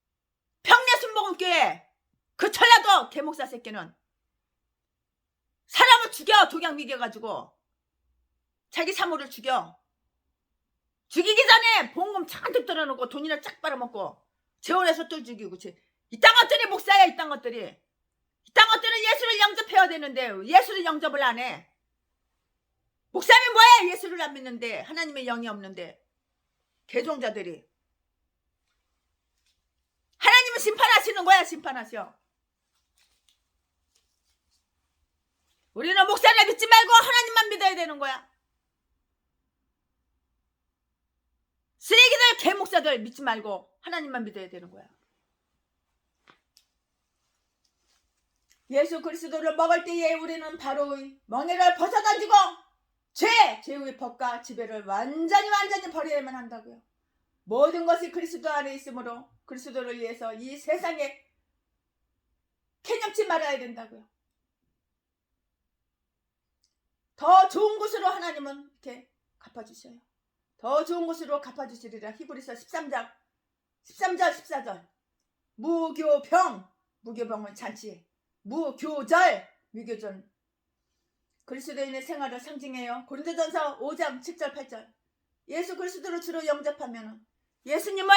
신복음 교회 그 전라도 개목사 새끼는 사람을 죽여. 독약 미겨가지고 자기 사모를 죽여. 죽이기 전에 보험금 잔뜩 들어놓고 돈이나 쫙 빨아먹고 재혼해서 또 죽이고. 이딴 것들이 목사야. 이딴 것들이. 이딴 것들은 예수를 영접해야 되는데 예수를 영접을 안 해. 목사님이 뭐야? 예수를 안 믿는데, 하나님의 영이 없는데. 개종자들이. 하나님은 심판하시는 거야. 심판하셔. 우리는 목사를 믿지 말고 하나님만 믿어야 되는 거야. 쓰레기들 개목사들 믿지 말고 하나님만 믿어야 되는 거야. 예수 그리스도를 먹을 때에 우리는 바로 멍에를 벗어던지고 죄의 법과 지배를 완전히 버려야만 한다고요. 모든 것이 그리스도 안에 있으므로 그리스도를 위해서 이 세상에 캐념치 말아야 된다고요. 더 좋은 곳으로 하나님은 이렇게 갚아주셔요. 더 좋은 곳으로 갚아주시리라. 히브리서 13장 13절 14절. 무교병은 잔치, 무교절, 무교전. 그리스도인의 생활을 상징해요. 고린도전서 5장 7절 8절. 예수 그리스도를 주로 영접하면은, 예수님을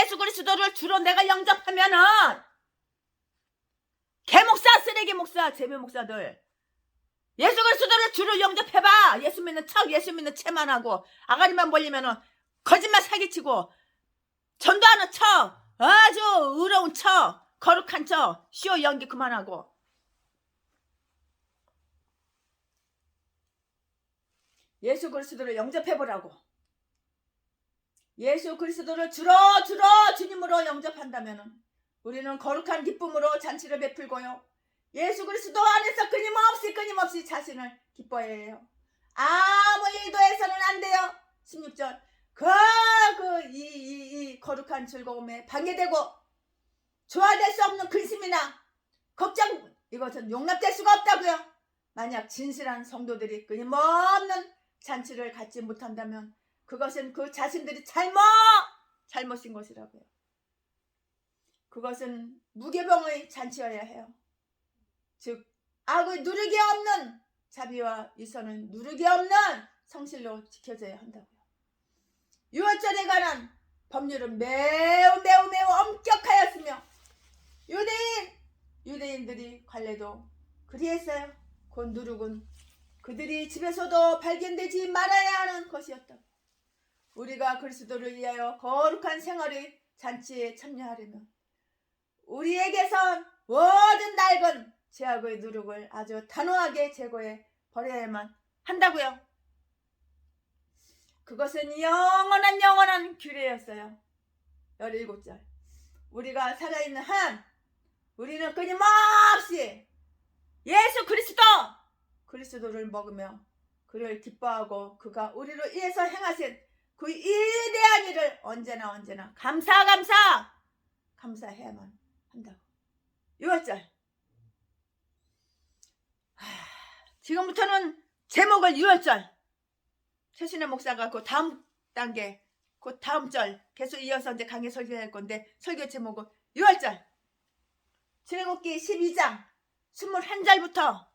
예수 그리스도를 주로 내가 영접하면은, 개목사, 쓰레기 목사, 재배 목사들, 예수 그리스도를 주로 영접해봐. 예수 믿는 척, 예수 믿는 채만 하고 아가리만 벌리면은 거짓말 사기치고 전도하는 척, 아주 의로운 척, 거룩한 척, 쇼 연기 그만하고. 예수 그리스도를 영접해보라고. 예수 그리스도를 주로 주님으로 영접한다면 우리는 거룩한 기쁨으로 잔치를 베풀고요. 예수 그리스도 안에서 끊임없이 자신을 기뻐해야 해요. 아무 일도 해서는 안 돼요. 16절. 이 거룩한 즐거움에 방해되고 조화될 수 없는 근심이나 걱정, 이것은 용납될 수가 없다고요. 만약 진실한 성도들이 끊임없는 잔치를 갖지 못한다면 그것은 그 자신들이 잘못인 것이라고요. 그것은 무교병의 잔치여야 해요. 즉 악의 누르기 없는 자비와 위선은 누르기 없는 성실로 지켜져야 한다고요. 유월절에 관한 법률은 매우 엄격하였으며 유대인들이 관례도 그리했어요. 곧 누룩은 그들이 집에서도 발견되지 말아야 하는 것이었다. 우리가 그리스도를 위하여 거룩한 생활의 잔치에 참여하려면 우리에게선 모든 낡은 죄악의 누룩을 아주 단호하게 제거해 버려야만 한다고요. 그것은 영원한 규례였어요. 17절. 우리가 살아있는 한 우리는 끊임없이 예수 그리스도를 먹으며 그를 기뻐하고 그가 우리를 위해서 행하신 그 위대한 일을 언제나 감사해야만 한다고. 6절. 지금부터는 제목을 6절. 최신의 목사가 그 다음 단계, 그 다음 절 계속 이어서 이제 강의 설교할 건데 설교 제목은 6절. 출애굽기 12장 21절부터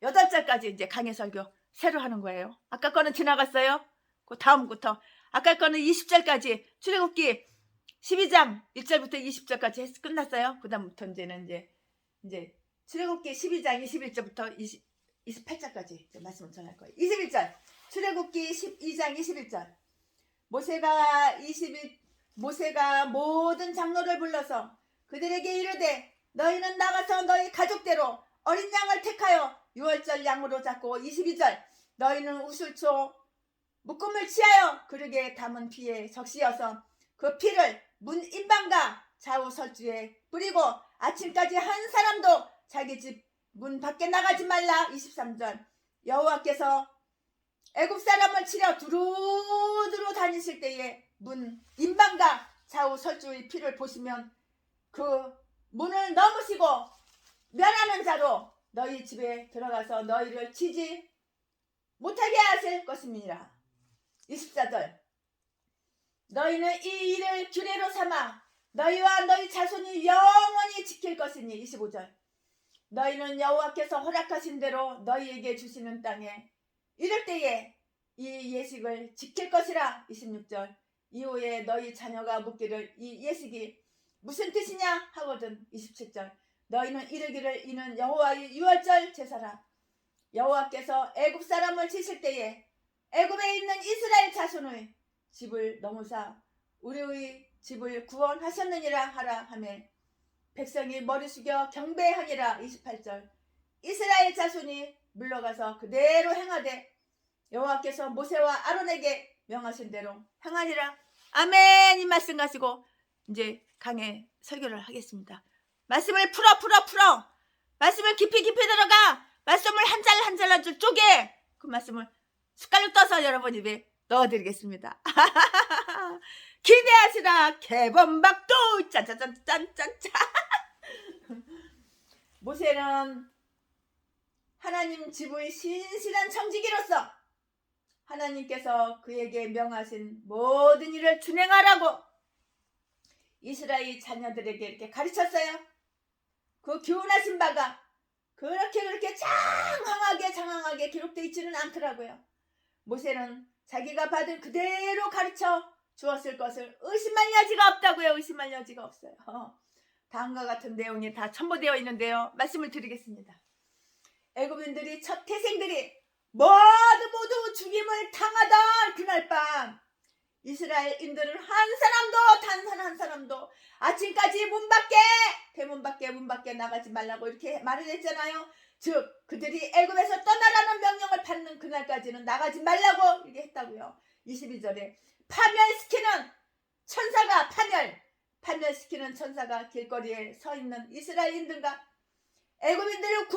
28절까지 이제 강의 설교 새로 하는 거예요. 아까 거는 지나갔어요. 그 다음부터 아까 거는 20절까지 출애굽기 12장 1절부터 20절까지 끝났어요. 그 다음부터 이제 출애굽기 12장 21절부터 28절까지 말씀을 전할 거예요. 21절. 출애굽기 12장 21절. 모세가 모든 장로를 불러서 그들에게 이르되 너희는 나가서 너희 가족대로 어린 양을 택하여 유월절 양으로 잡고. 22절. 너희는 우슬초 묶음을 취하여 그릇에 담은 피에 적시어서 그 피를 문 인방과 좌우 설주에 뿌리고 아침까지 한 사람도 자기 집 문 밖에 나가지 말라. 23절. 여호와께서 애굽 사람을 치려 두루두루 다니실 때에 문 인방과 좌우 설주의 피를 보시면 그 문을 넘으시고 면하는 자로 너희 집에 들어가서 너희를 치지 못하게 하실 것입니다. 24절. 너희는 이 일을 규례로 삼아 너희와 너희 자손이 영원히 지킬 것이니 25절. 너희는 여호와께서 허락하신 대로 너희에게 주시는 땅에 이럴 때에 이 예식을 지킬 것이라 26절. 이후에 너희 자녀가 묻기를 이 예식이 무슨 뜻이냐 하거든 27절. 너희는 이르기를 이는 여호와의 유월절 제사라. 여호와께서 애굽 사람을 치실 때에 애굽에 있는 이스라엘 자손의 집을 넘으사 우리의 집을 구원하셨느니라 하라 하며 백성이 머리 숙여 경배하니라 28절. 이스라엘 자손이 물러가서 그대로 행하되 여호와께서 모세와 아론에게 명하신 대로 행하니라. 아멘. 이 말씀 가지고 이제 강의 설교를 하겠습니다. 말씀을 풀어 말씀을 깊이 들어가 말씀을 한 잘 쪼개 그 말씀을 숟갈로 떠서 여러분 입에 넣어드리겠습니다. 기대하시라. 개범박도 짠짠짠짠짠짠. 모세는 하나님 집의 신실한 청지기로서 하나님께서 그에게 명하신 모든 일을 준행하라고 이스라엘 자녀들에게 이렇게 가르쳤어요. 그 교훈하신 바가 그렇게 장황하게 기록되어 있지는 않더라고요. 모세는 자기가 받은 그대로 가르쳐 주었을 것을 의심할 여지가 없다고요. 의심할 여지가 없어요. 다음과 같은 내용이 다 첨부되어 있는데요. 말씀을 드리겠습니다. 애굽인들이 첫 태생들이 모두 죽임을 당하던 그날 밤 이스라엘인들은 단 한 사람도 아침까지 대문 밖에 나가지 말라고 이렇게 말을 했잖아요. 즉 그들이 애굽에서 떠나라는 명령을 받는 그날까지는 나가지 말라고 이렇게 했다고요. 22절에 파멸시키는 천사가 길거리에 서 있는 이스라엘인들과 애굽인들을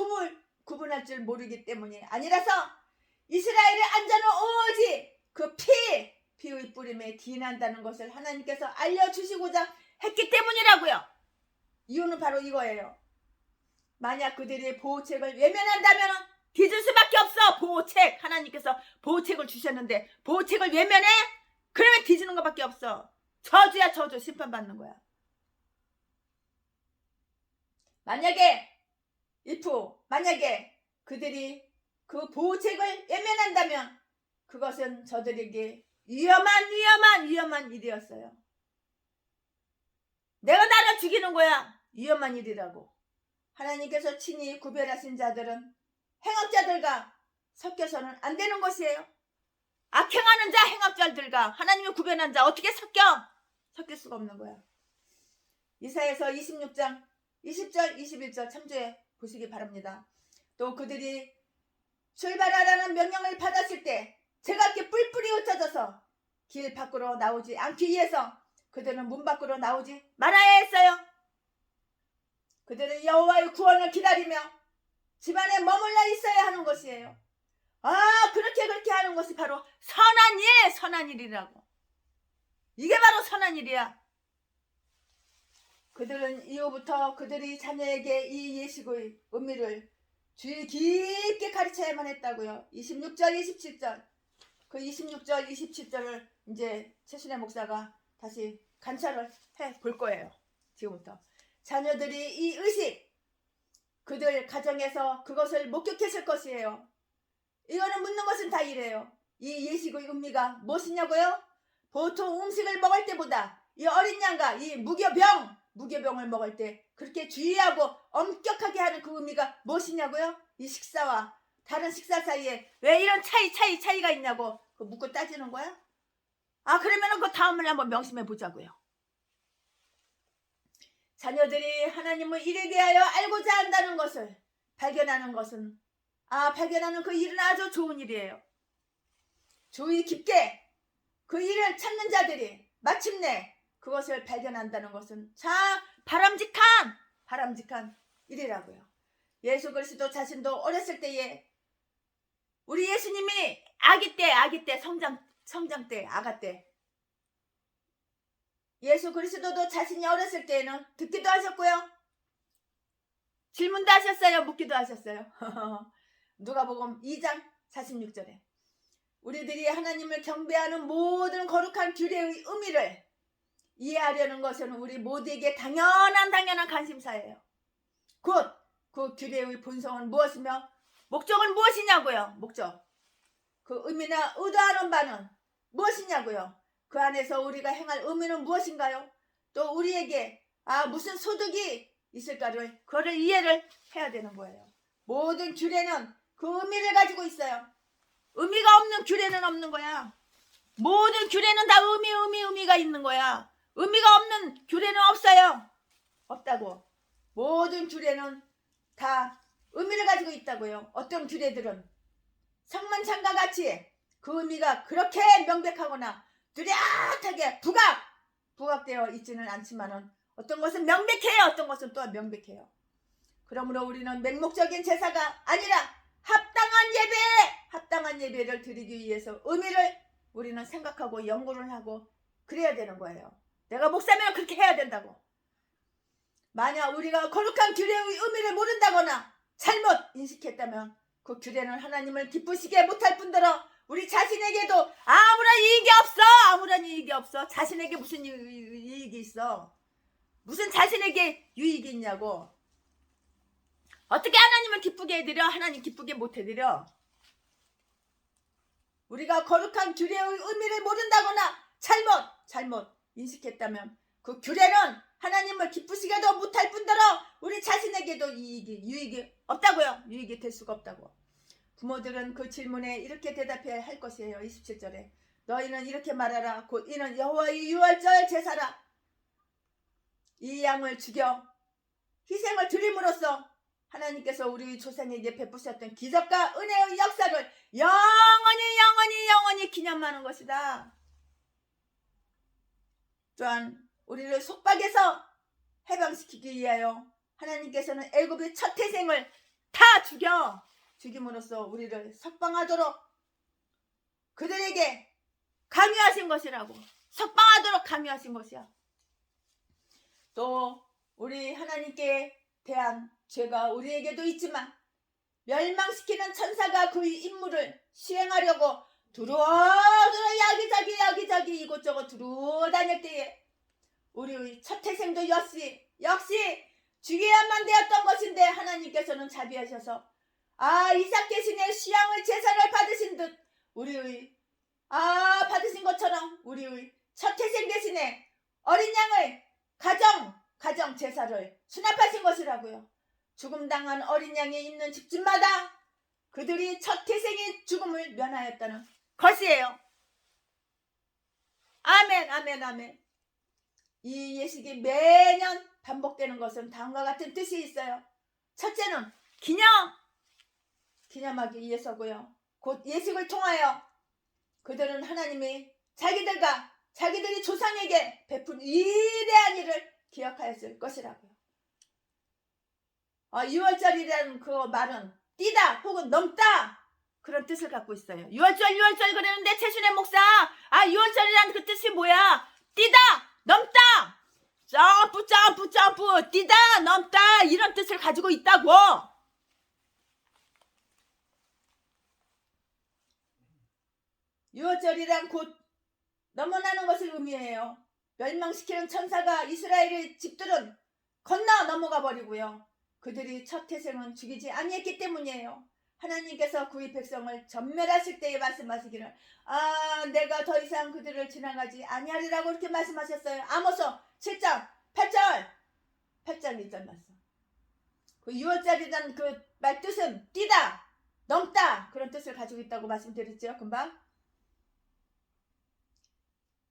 구분할 줄 모르기 때문이 아니라서 이스라엘의 안전은 오직 그 피의 뿌림에 기인한다는 것을 하나님께서 알려주시고자 했기 때문이라고요. 이유는 바로 이거예요. 만약 그들이 보호책을 외면한다면 뒤질 수밖에 없어. 보호책, 하나님께서 보호책을 주셨는데 보호책을 외면해? 그러면 뒤지는 것밖에 없어. 저주야 저주. 심판받는 거야. 만약에 그들이 그 보호책을 외면한다면 그것은 저들에게 위험한 일이었어요. 내가 나를 죽이는 거야. 위험한 일이라고. 하나님께서 친히 구별하신 자들은 행악자들과 섞여서는 안 되는 것이에요. 악행하는 자, 행악자들과 하나님이 구별한 자 어떻게 섞일 수가 없는 거야. 이사야서 26장 20절 21절 참조해 보시기 바랍니다. 또 그들이 출발하라는 명령을 받았을 때 제각기 뿔뿔이 흩어져서 길 밖으로 나오지 않기 위해서 그들은 문 밖으로 나오지 말아야 했어요. 그들은 여호와의 구원을 기다리며 집안에 머물러 있어야 하는 것이에요. 그렇게 하는 것이 바로 선한 일이라고. 이게 바로 선한 일이야. 그들은 이후부터 그들이 자녀에게 이 예식의 의미를 주의 깊게 가르쳐야만 했다고요. 26절 27절 그 26절 27절을 이제 최순애 목사가 다시 관찰을 해 볼 거예요. 지금부터 자녀들이 이 의식 그들 가정에서 그것을 목격했을 것이에요. 이거는 묻는 것은 다 이래요. 이 예식의 의미가 무엇이냐고요? 보통 음식을 먹을 때보다 이 어린 양과 이 무교병을 먹을 때 그렇게 주의하고 엄격하게 하는 그 의미가 무엇이냐고요? 이 식사와 다른 식사 사이에 왜 이런 차이가 있냐고 그 묻고 따지는 거야? 그러면은 그 다음을 한번 명심해 보자고요. 자녀들이 하나님을 일에 대하여 알고자 한다는 것을 발견하는 그 일은 아주 좋은 일이에요. 주의 깊게 그 일을 찾는 자들이 마침내 그것을 발견한다는 것은 참 바람직한 일이라고요. 예수 그리스도 자신도 어렸을 때에 우리 예수님이 아기 때 성장 때 아가 때 예수 그리스도도 자신이 어렸을 때에는 듣기도 하셨고요. 질문도 하셨어요. 묻기도 하셨어요. 누가복음 2장 46절에 우리들이 하나님을 경배하는 모든 거룩한 규례의 의미를 이해하려는 것은 우리 모두에게 당연한 관심사예요. 곧 그 규례의 본성은 무엇이며 목적은 무엇이냐고요. 목적. 그 의미나 의도하는 바는 무엇이냐고요. 그 안에서 우리가 행할 의미는 무엇인가요? 또 우리에게 무슨 소득이 있을까를 그거를 이해를 해야 되는 거예요. 모든 규례는 그 의미를 가지고 있어요. 의미가 없는 규례는 없는 거야. 모든 규례는 다 의미가 있는 거야. 의미가 없는 규례는 없어요. 없다고. 모든 규례는 다 의미를 가지고 있다고요. 어떤 규례들은 성만찬과 같이 그 의미가 그렇게 명백하거나 뚜렷하게 부각되어 있지는 않지만은 어떤 것은 명백해요. 어떤 것은 또 명백해요. 그러므로 우리는 맹목적인 제사가 아니라 합당한 예배를 드리기 위해서 의미를 우리는 생각하고 연구를 하고 그래야 되는 거예요. 내가 목사면 그렇게 해야 된다고. 만약 우리가 거룩한 규례의 의미를 모른다거나 잘못 인식했다면 그 규례는 하나님을 기쁘시게 못할 뿐더러 우리 자신에게도 아무런 이익이 없어. 자신에게 무슨 이익이 있어? 무슨 자신에게 유익이 있냐고. 어떻게 하나님을 기쁘게 해드려? 하나님 기쁘게 못 해드려. 우리가 거룩한 규례의 의미를 모른다거나 잘못 인식했다면 그 규례는 하나님을 기쁘시게도 못할 뿐더러 우리 자신에게도 유익이 없다고요. 유익이 될 수가 없다고. 부모들은 그 질문에 이렇게 대답해야 할 것이에요. 27절에 너희는 이렇게 말하라. 곧 이는 여호와의 유월절 제사라. 이 양을 죽여 희생을 드림으로써 하나님께서 우리 조상에게 베푸셨던 기적과 은혜의 역사를 영원히 기념하는 것이다. 또한 우리를 속박에서 해방시키기 위하여 하나님께서는 애굽의 첫 태생을 다 죽임으로써 우리를 석방하도록 그들에게 강요하신 것이라고. 석방하도록 강요하신 것이야. 또 우리 하나님께 대한 죄가 우리에게도 있지만 멸망시키는 천사가 그의 임무를 수행하려고 여기저기 이곳저곳 두루다닐 때에 우리의 첫 태생도 역시 죽여야만 되었던 것인데 하나님께서는 자비하셔서 이삭 대신에 수양의 제사를 받으신 듯 받으신 것처럼 우리의 첫 태생 대신에 어린 양의 가정 제사를 수납하신 것이라고요. 죽음당한 어린 양이 있는 집집마다 그들이 첫 태생의 죽음을 면하였다는 것이에요. 아멘. 이 예식이 매년 반복되는 것은 다음과 같은 뜻이 있어요. 첫째는 기념하기 위해서고요. 곧 예식을 통하여 그들은 하나님이 자기들이 조상에게 베푼 위대한 일을 기억하였을 것이라고요. 6월절이라는 그 말은 뛰다 혹은 넘다 그런 뜻을 갖고 있어요. 6월절 그러는데 최순애 목사 6월절이라는 그 뜻이 뭐야? 뛰다 넘다 점프 뛰다 넘다 이런 뜻을 가지고 있다고. 유월절이란 곧 넘어나는 것을 의미해요. 멸망시키는 천사가 이스라엘의 집들은 건너 넘어가 버리고요. 그들이 첫 태생은 죽이지 아니했기 때문이에요. 하나님께서 그의 백성을 전멸하실 때에 말씀하시기를 내가 더 이상 그들을 지나가지 아니하리라고 이렇게 말씀하셨어요. 아모스 7장 8절 1절 말씀. 그 6월절이라는 그 말뜻은 뛰다 넘다 그런 뜻을 가지고 있다고 말씀드렸죠. 금방.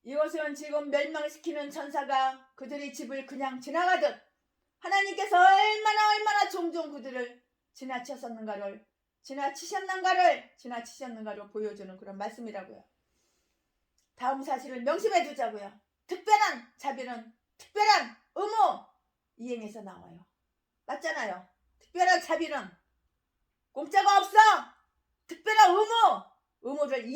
이것은 지금 멸망시키는 천사가 그들의 집을 그냥 지나가듯 하나님께서 얼마나 종종 그들을 지나치셨는가를 보여주는 그런 말씀이라고요. 다음 사실을 명심해 두자고요. 특별한 자비는 특별한 의무 이행에서 나와요. 맞잖아요. 특별한 자비는 공짜가 없어. 특별한 의무를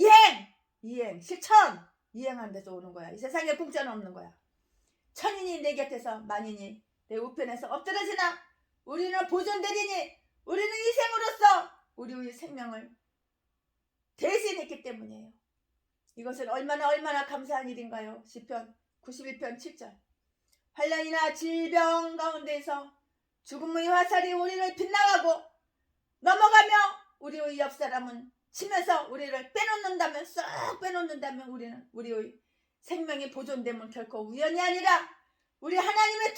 이행 실천 이행하는 데서 오는 거야. 이 세상에 공짜는 없는 거야. 천인이 내 곁에서 만인이 내 우편에서 엎드러지나 우리는 보존되리니 우리는 희생으로서 우리의 생명을 대신했기 때문이에요. 이것은 얼마나 감사한 일인가요. 시편 91편 7절. 환난이나 질병 가운데서 죽음의 화살이 우리를 빗나가고 넘어가며 우리의 옆 사람은 치면서 우리를 빼놓는다면, 쏙 빼놓는다면 우리는 우리의 생명이 보존됨은 결코 우연이 아니라 우리 하나님의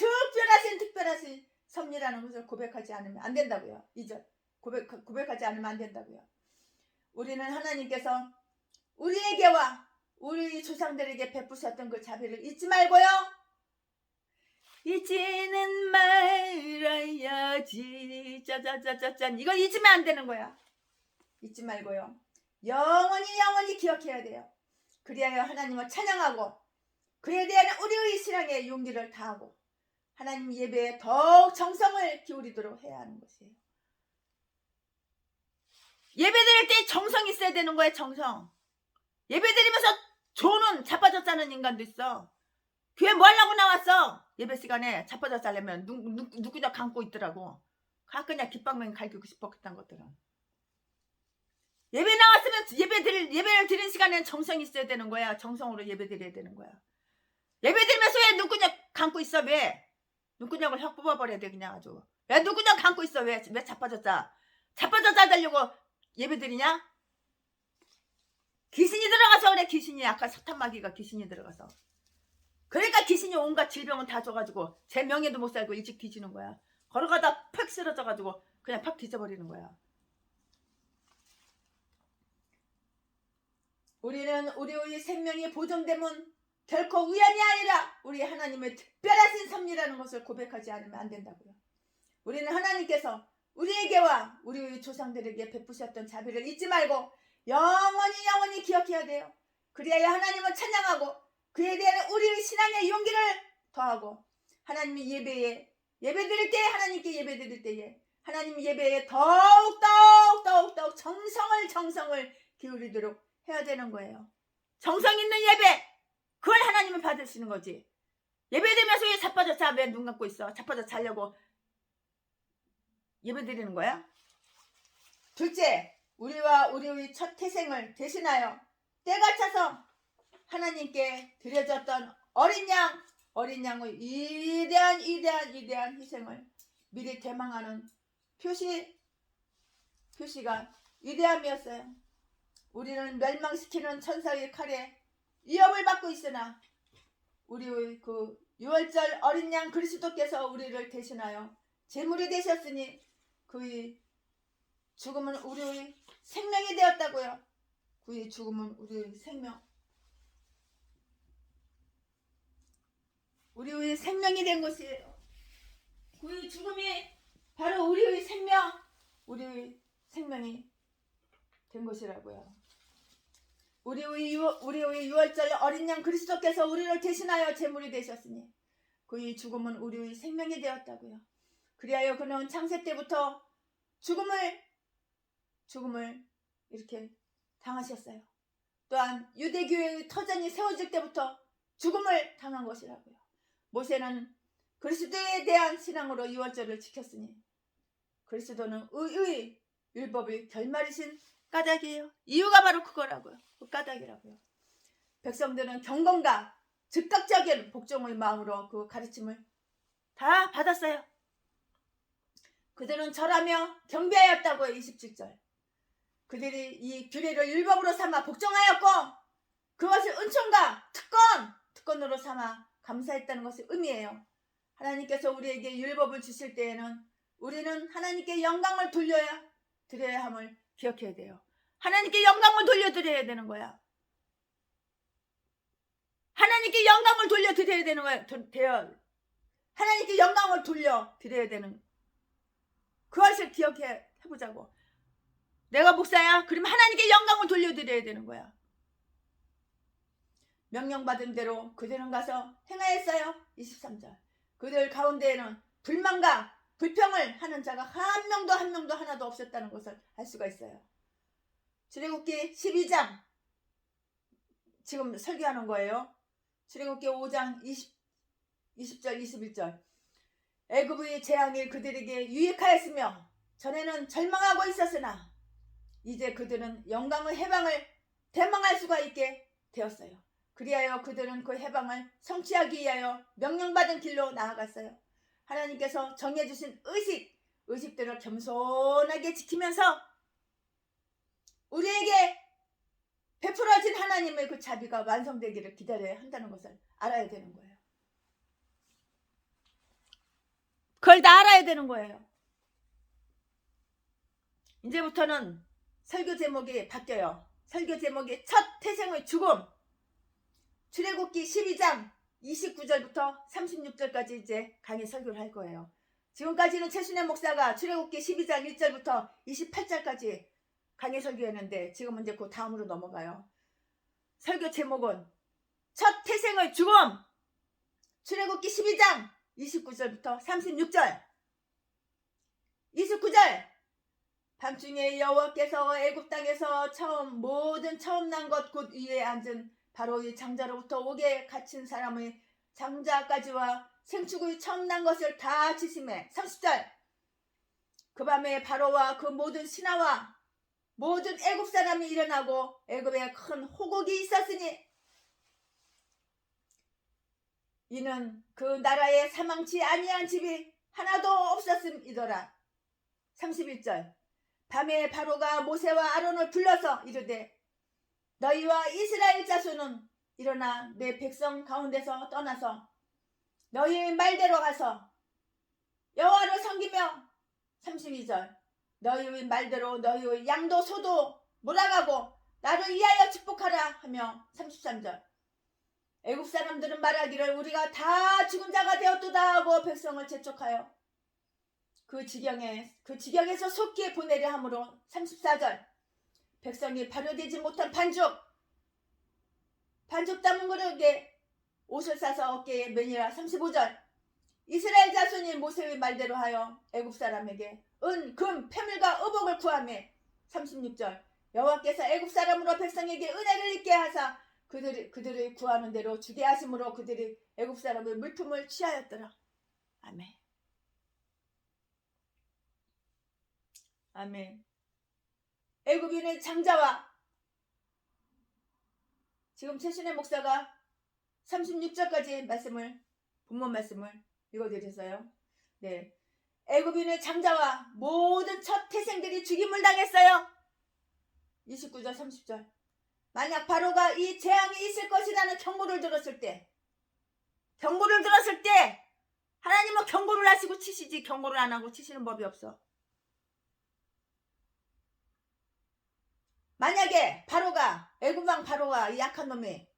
특별하신 섭리라는 것을 고백하지 않으면 안 된다고요. 2절. 고백하지 않으면 안 된다고요. 우리는 하나님께서 우리에게와 우리 조상들에게 베푸셨던 그 자비를 잊지 말고요. 잊지는 말아야지. 짜자자자짠. 이거 잊으면 안 되는 거야. 잊지 말고요. 영원히 기억해야 돼요. 그리하여 하나님을 찬양하고 그에 대한 우리의 신앙의 용기를 다하고 하나님 예배에 더욱 정성을 기울이도록 해야 하는 것이에요. 예배드릴 때 정성이 있어야 되는 거예요. 정성. 예배드리면서 조는 자빠졌다는 인간도 있어. 교회 뭐 하려고 나왔어? 예배 시간에 자빠졌다려면 누구나 감고 있더라고. 그냥 깃방맹이 갈기고 싶었던 것들은. 예배 나왔으면 예배를 드리는 시간에는 정성이 있어야 되는 거야. 정성으로 예배 드려야 되는 거야. 예배 드리면서 왜 눈구녕 감고 있어? 왜? 눈구녕을 확 뽑아버려야 돼 그냥 아주. 왜 눈구녕 감고 있어? 왜 자빠졌다 하려고 예배 드리냐? 귀신이 들어가서 그래. 귀신이 아까 사탄마귀가 귀신이 들어가서. 그러니까 귀신이 온갖 질병은 다 줘가지고 제 명예도 못 살고 일찍 뒤지는 거야. 걸어가다 팍 쓰러져가지고 그냥 팍 뒤져버리는 거야. 우리는 우리의 생명이 보존됨은 결코 우연이 아니라 우리 하나님의 특별하신 섭리라는 것을 고백하지 않으면 안 된다고요. 우리는 하나님께서 우리에게와 우리의 조상들에게 베푸셨던 자비를 잊지 말고 영원히 기억해야 돼요. 그리하여 하나님을 찬양하고 그에 대한 우리의 신앙의 용기를 더하고 하나님의 예배 드릴 때 하나님께 예배 드릴 때에 하나님 예배에 더욱 정성을 기울이도록 해야 되는 거예요. 정성 있는 예배, 그걸 하나님은 받으시는 거지. 예배 드리면서 왜 자빠져 왜 눈 감고 있어? 자빠져 자려고 예배 드리는 거야? 둘째, 우리와 우리의 첫 태생을 대신하여 때가 차서 하나님께 드려졌던 어린 양의 위대한 희생을 미리 대망하는 표시가 위대함이었어요. 우리는 멸망시키는 천사의 칼에 위협을 받고 있으나 우리의 그 유월절 어린 양 그리스도께서 우리를 대신하여 제물이 되셨으니 그의 죽음은 우리의 생명이 되었다고요. 그의 죽음은 우리의 우리의 생명이 된 것이에요. 그의 죽음이 바로 우리의 생명이 된 것이라고요. 우리의 유월절 어린 양 그리스도께서 우리를 대신하여 제물이 되셨으니 그의 죽음은 우리의 생명이 되었다고요. 그리하여 그는 창세 때부터 죽음을 이렇게 당하셨어요. 또한 유대교회의 터전이 세워질 때부터 죽음을 당한 것이라고요. 모세는 그리스도에 대한 신앙으로 유월절을 지켰으니 그리스도는 의의 율법의 결말이신 까닭이에요. 이유가 바로 그거라고요. 그 까닭이라고요. 백성들은 경건과 즉각적인 복종의 마음으로 그 가르침을 다 받았어요. 그들은 절하며 경배하였다고요. 27절. 그들이 이 규례를 율법으로 삼아 복종하였고 그것을 은총과 특권으로 삼아 감사했다는 것을 의미해요. 하나님께서 우리에게 율법을 주실 때에는 우리는 하나님께 영광을 드려야 함을 기억해야 돼요. 하나님께 영광을 돌려드려야 되는 거야. 하나님께 영광을 돌려드려야 되는 거야. 하나님께 영광을 돌려드려야 되는 그것을 기억해보자고. 내가 목사야? 그러면 하나님께 영광을 돌려드려야 되는 거야. 명령받은 대로 그들은 가서 행하였어요. 23절. 그들 가운데에는 불만과 불평을 하는 자가 한 명도 하나도 없었다는 것을 알 수가 있어요. 출애굽기 12장 지금 설교하는 거예요. 출애굽기 5장 20절 21절. 애굽의 재앙이 그들에게 유익하였으며 전에는 절망하고 있었으나 이제 그들은 영광의 해방을 대망할 수가 있게 되었어요. 그리하여 그들은 그 해방을 성취하기 위하여 명령받은 길로 나아갔어요. 하나님께서 정해주신 의식들을 겸손하게 지키면서 우리에게 베풀어진 하나님의 그 자비가 완성되기를 기다려야 한다는 것을 알아야 되는 거예요. 그걸 다 알아야 되는 거예요. 이제부터는 설교 제목이 바뀌어요. 설교 제목이 첫 태생의 죽음. 출애굽기 12장 29절부터 36절까지 이제 강의 설교를 할 거예요. 지금까지는 최순애 목사가 출애굽기 12장 1절부터 28절까지 강의 설교했는데 지금은 이제 그 다음으로 넘어가요. 설교 제목은 첫 태생의 죽음. 출애굽기 12장 29절부터 36절. 29절. 밤중에 여호와께서 애굽 땅에서 모든 처음 난 것 곧 위에 앉은 바로의 장자로부터 옥에 갇힌 사람의 장자까지와 생축의 처음 난 것을 다 치심해. 30절. 그 밤에 바로와 그 모든 신하와 모든 애굽 사람이 일어나고 애굽에 큰 호곡이 있었으니 이는 그 나라에 사망치 아니한 집이 하나도 없었음이더라. 31절. 밤에 바로가 모세와 아론을 불러서 이르되 너희와 이스라엘 자손은 일어나 내 백성 가운데서 떠나서 너희의 말대로 가서 여호와를 섬기며 32절. 너희의 말대로 너희의 양도 소도 몰아가고 나를 위하여 축복하라 하며 33절. 애굽 사람들은 말하기를 우리가 다 죽은 자가 되었도다 하고 백성을 재촉하여 그 지경에서 속기에 보내려 하므로 34절. 백성이 발효되지 못한 반죽 담은 그릇에 옷을 싸서 어깨에 매니라. 35절. 이스라엘 자손이 모세의 말대로 하여 애굽 사람에게 은, 금, 패물과 의복을 구하며 36절. 여호와께서 애굽 사람으로 백성에게 은혜를 입게 하사 그들의 구하는 대로 주게 하심으로 그들이 애굽 사람의 물품을 취하였더라. 아멘. 아멘. 애굽인의 장자와 지금 최순애 목사가 36절까지 본문 말씀을 읽어드렸어요. 네. 애굽인의 장자와 모든 첫 태생들이 죽임을 당했어요. 29절 30절. 만약 바로가 이 재앙이 있을 것이라는 경고를 들었을 때 하나님은 경고를 하시고 치시지 경고를 안 하고 치시는 법이 없어. 만약에 애굽왕 바로가 이 약한 놈이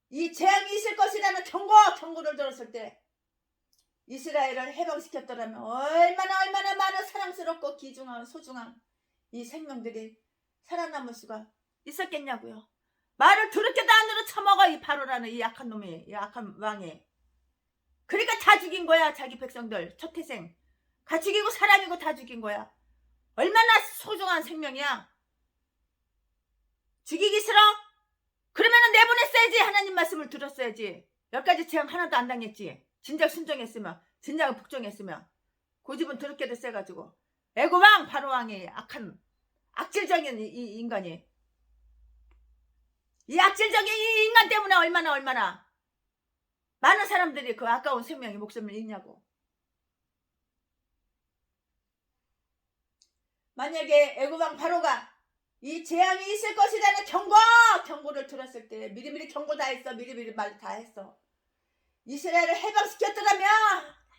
이 재앙이 있을 것이라는 경고를 들었을 때 이스라엘을 해방시켰더라면 얼마나 많은 사랑스럽고 귀중한 소중한 이 생명들이 살아남을 수가 있었겠냐고요. 말을 더럽게도 안으로 처먹어 이 바로라는 이 약한 놈이, 이 약한 왕이. 그러니까 다 죽인 거야. 자기 백성들 첫 태생 다 죽이고 사람이고 다 죽인 거야. 얼마나 소중한 생명이야. 죽이기 싫어? 그러면은 내보냈어야지. 하나님 말씀을 들었어야지. 여기까지 재앙 하나도 안 당했지. 진작 순종했으면, 진작 복종했으면. 고집은 더럽게도 세가지고 애굽왕 바로왕이 악질적인 이 인간이, 이 악질적인 이 인간 때문에 얼마나 많은 사람들이 그 아까운 생명의 목숨을 잃냐고. 만약에 애굽왕 바로가 이 재앙이 있을 것이라는 경고를 들었을 때 미리미리 경고 다 했어. 미리미리 말 다 했어. 이스라엘을 해방시켰더라면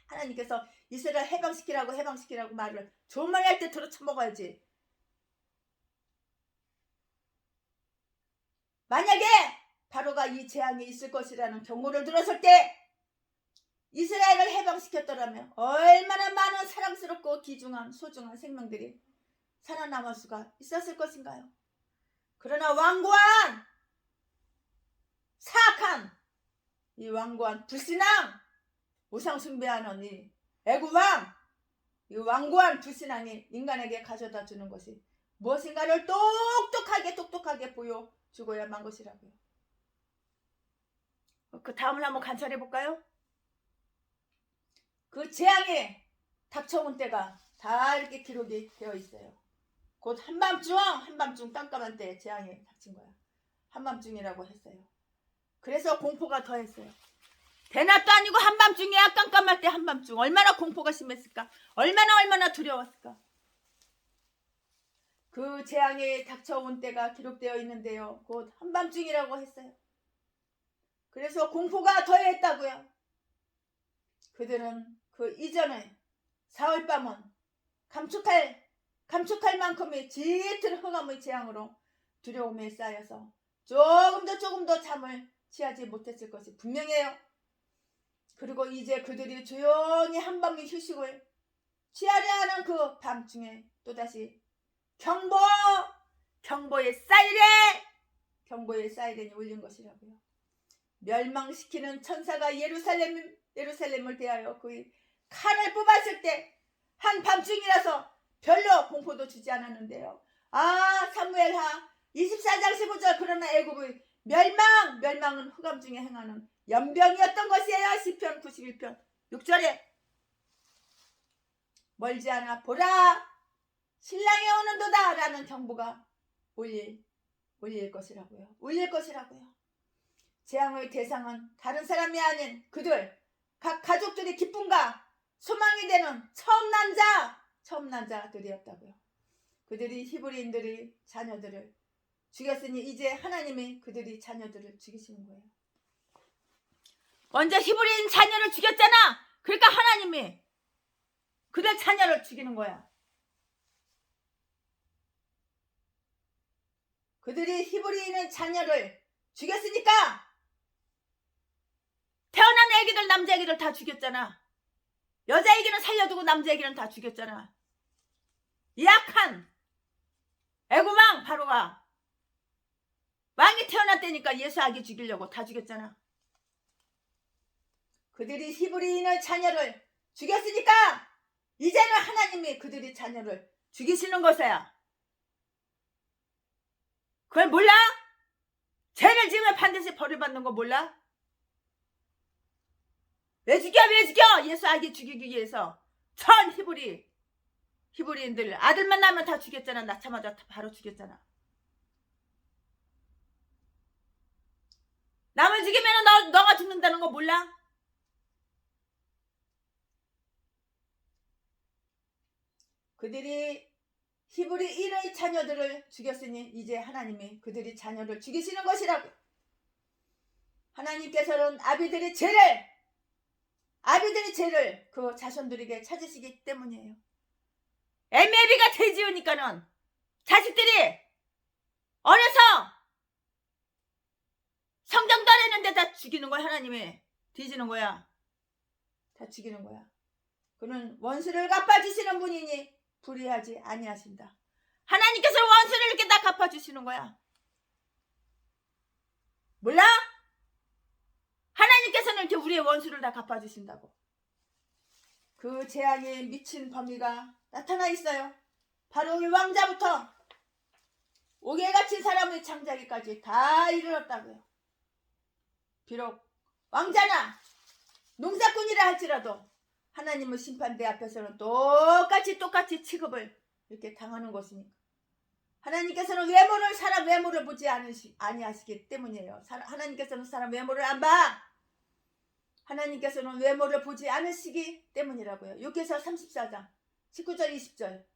하나님께서 이스라엘 해방시키라고 말을 좋은 말 할 때 들어쳐먹어야지. 만약에 바로가 이 재앙이 있을 것이라는 경고를 들었을 때 이스라엘을 해방시켰더라면 얼마나 많은 사랑스럽고 귀중한 소중한 생명들이 살아남을 수가 있었을 것인가요? 그러나 완고한 사악한 이 완고한 불신앙, 우상 숭배하는 이 애굽왕, 이 완고한 불신앙이 인간에게 가져다 주는 것이 무엇인가를 똑똑하게 보여주고야만 것이라고요. 그 다음을 한번 관찰해 볼까요? 그 재앙이 닥쳐온 때가 다 이렇게 기록이 되어 있어요. 곧 한밤중 깜깜한 때 재앙이 닥친 거야. 한밤중이라고 했어요. 그래서 공포가 더했어요. 대낮도 아니고 한밤중이야. 깜깜할 때 한밤중. 얼마나 공포가 심했을까. 얼마나 두려웠을까. 그 재앙이 닥쳐온 때가 기록되어 있는데요. 곧 한밤중이라고 했어요. 그래서 공포가 더했다고요. 그들은 그 이전에 사흘밤은 감축할 만큼의 짙은 흑암의 재앙으로 두려움에 쌓여서 조금 더 잠을 취하지 못했을 것이 분명해요. 그리고 이제 그들이 조용히 한밤의 휴식을 취하려 하는 그 밤중에 또다시 경보의 사이렌이 울린 것이라고요. 멸망시키는 천사가 예루살렘을 대하여 그의 칼을 뽑았을 때 한밤중이라서 별로 공포도 주지 않았는데요. 사무엘하 24장 15절 그러나 애굽의 멸망은 흑암 중에 행하는 연병이었던 것이에요. 시편 91편 6절에 멀지 않아 보라 신랑이 오는도다 라는 경보가 울릴 것이라고요. 재앙의 대상은 다른 사람이 아닌 그들 각 가족들의 기쁨과 소망이 되는 처음 난자들이었다고요. 그들이 히브리인들의 자녀들을 죽였으니 이제 하나님이 그들이 자녀들을 죽이시는 거예요. 먼저 히브리인 자녀를 죽였잖아. 그러니까 하나님이 그들 자녀를 죽이는 거야. 그들이 히브리인의 자녀를 죽였으니까 태어난 애기들 남자 애기들 다 죽였잖아. 여자 애기는 살려두고 남자 애기는 다 죽였잖아. 약한 애굽왕 바로가 왕이 태어났다니까 예수 아기 죽이려고 다 죽였잖아. 그들이 히브리인의 자녀를 죽였으니까 이제는 하나님이 그들이 자녀를 죽이시는 것이야. 그걸 몰라? 죄를 지으면 반드시 벌을 받는 거 몰라? 왜 죽여? 예수 아기 죽이기 위해서 전 히브리인들 아들만 낳으면 다 죽였잖아. 낳자마자 바로 죽였잖아. 남을 죽이면 너가 죽는다는 거 몰라? 그들이 히브리인의 자녀들을 죽였으니 이제 하나님이 그들이 자녀를 죽이시는 것이라고. 하나님께서는 아비들의 죄를 그 자손들에게 찾으시기 때문이에요. 애매비가 돼지우니까는 자식들이 어려서 성장도 안 했는데 다 죽이는 거야. 하나님이 뒤지는 거야. 다 죽이는 거야. 그는 원수를 갚아주시는 분이니 불의하지 아니하신다. 하나님께서 원수를 이렇게 다 갚아주시는 거야. 몰라? 하나님께서는 이렇게 우리의 원수를 다 갚아주신다고. 그 재앙에 미친 범위가 나타나 있어요. 바로 이 왕자부터 옥에 갇힌 사람의 장자기까지 다 이르렀다고요. 비록 왕자나 농사꾼이라 할지라도 하나님의 심판대 앞에서는 똑같이 취급을 이렇게 당하는 것이니까. 하나님께서는 사람 외모를 보지 아니하시기 때문이에요. 하나님께서는 사람 외모를 안 봐. 하나님께서는 외모를 보지 않으시기 때문이라고요. 욥기서 34장 19절 20절.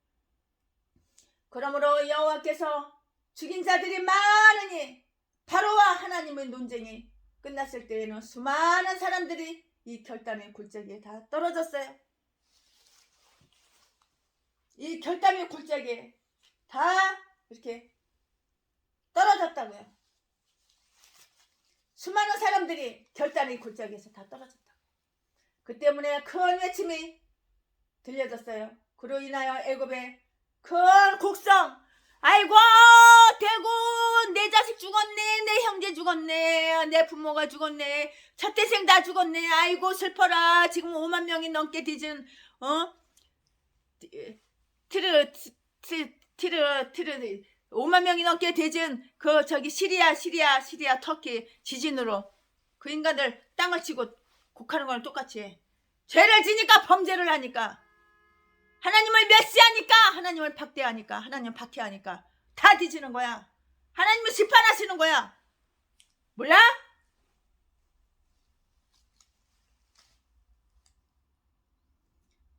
그러므로 여호와께서 죽인 자들이 많으니 바로와 하나님의 논쟁이 끝났을 때에는 수많은 사람들이 이 결단의 골짜기에 다 떨어졌어요. 이 결단의 골짜기에 다 이렇게 떨어졌다고요. 수많은 사람들이 결단의 골짜기에서 다 떨어졌다고요. 그 때문에 큰 외침이 들려졌어요. 그로 인하여 애굽의 큰 곡성, 아이고 대구 내 자식 죽었네, 내 형제 죽었네, 내 부모가 죽었네, 첫 태생 다 죽었네, 아이고 슬퍼라. 지금 5만 명이 넘게 뒤진 티르 5만 명이 넘게 되진 그 저기 시리아 터키 지진으로 그 인간들 땅을 치고 곡하는 거랑 똑같이 해. 죄를 지니까 범죄를 하니까 하나님을 멸시하니까 하나님을 박대하니까 하나님 박해하니까 다 뒤지는 거야. 하나님을 심판하시는 거야. 몰라?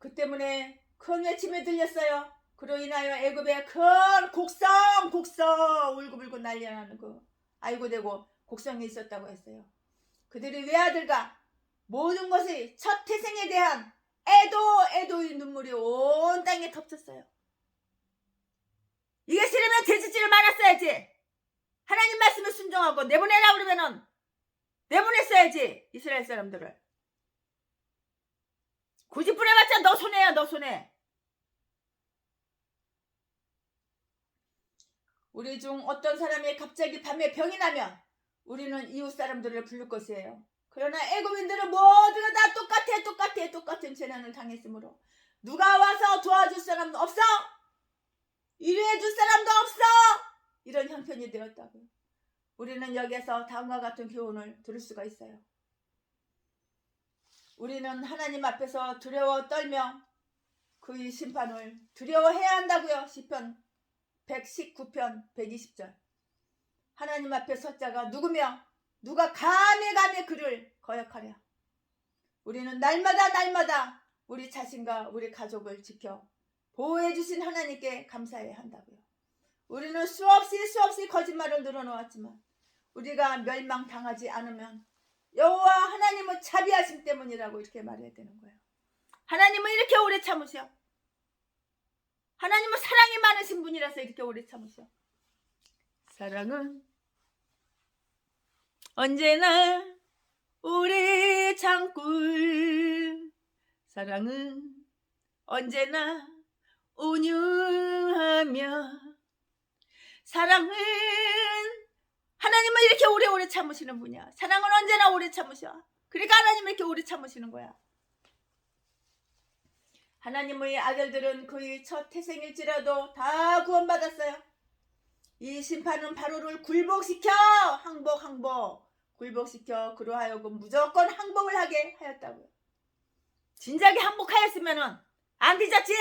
그 때문에 큰 외침이 들렸어요. 그로 인하여 애굽에 큰 곡성 울고불고 난리가 나는 거 아이고 되고 곡성이 있었다고 했어요. 그들이 외아들과 모든 것이 첫 태생에 대한 애도의 눈물이 온 땅에 덮쳤어요. 이게 싫으면 돼지질을 말았어야지. 하나님 말씀에 순종하고 내보내라 그러면은 내보냈어야지. 이스라엘 사람들을. 굳이 뿌려봤자 너 손해야, 너 손해. 우리 중 어떤 사람이 갑자기 밤에 병이 나면 우리는 이웃 사람들을 부를 것이에요. 그러나 애굽인들은 모두가 다 똑같은 재난을 당했으므로 누가 와서 도와줄 사람도 없어, 위로해줄 사람도 없어, 이런 형편이 되었다고요. 우리는 여기에서 다음과 같은 교훈을 들을 수가 있어요. 우리는 하나님 앞에서 두려워 떨며 그의 심판을 두려워해야 한다고요. 시편 119편 120절. 하나님 앞에 설 자가 누구며 누가 감히 그를 거역하랴. 우리는 날마다 우리 자신과 우리 가족을 지켜 보호해 주신 하나님께 감사해야 한다고요. 우리는 수없이 거짓말을 늘어놓았지만 우리가 멸망당하지 않으면 여호와 하나님은 자비하심 때문이라고 이렇게 말해야 되는 거예요. 하나님은 이렇게 오래 참으셔. 하나님은 사랑이 많으신 분이라서 이렇게 오래 참으셔. 사랑은 언제나 오래 참고 사랑은 언제나 온유하며 사랑은 하나님은 이렇게 오래 참으시는 분이야. 사랑은 언제나 오래 참으셔. 그러니까 하나님은 이렇게 오래 참으시는 거야. 하나님의 아들들은 그의 첫 태생일지라도 다 구원받았어요. 이 심판은 바로를 굴복시켜 항복 굴복시켜 그로 하여금 무조건 항복을 하게 하였다고요. 진작에 항복하였으면은 안 뒤졌지.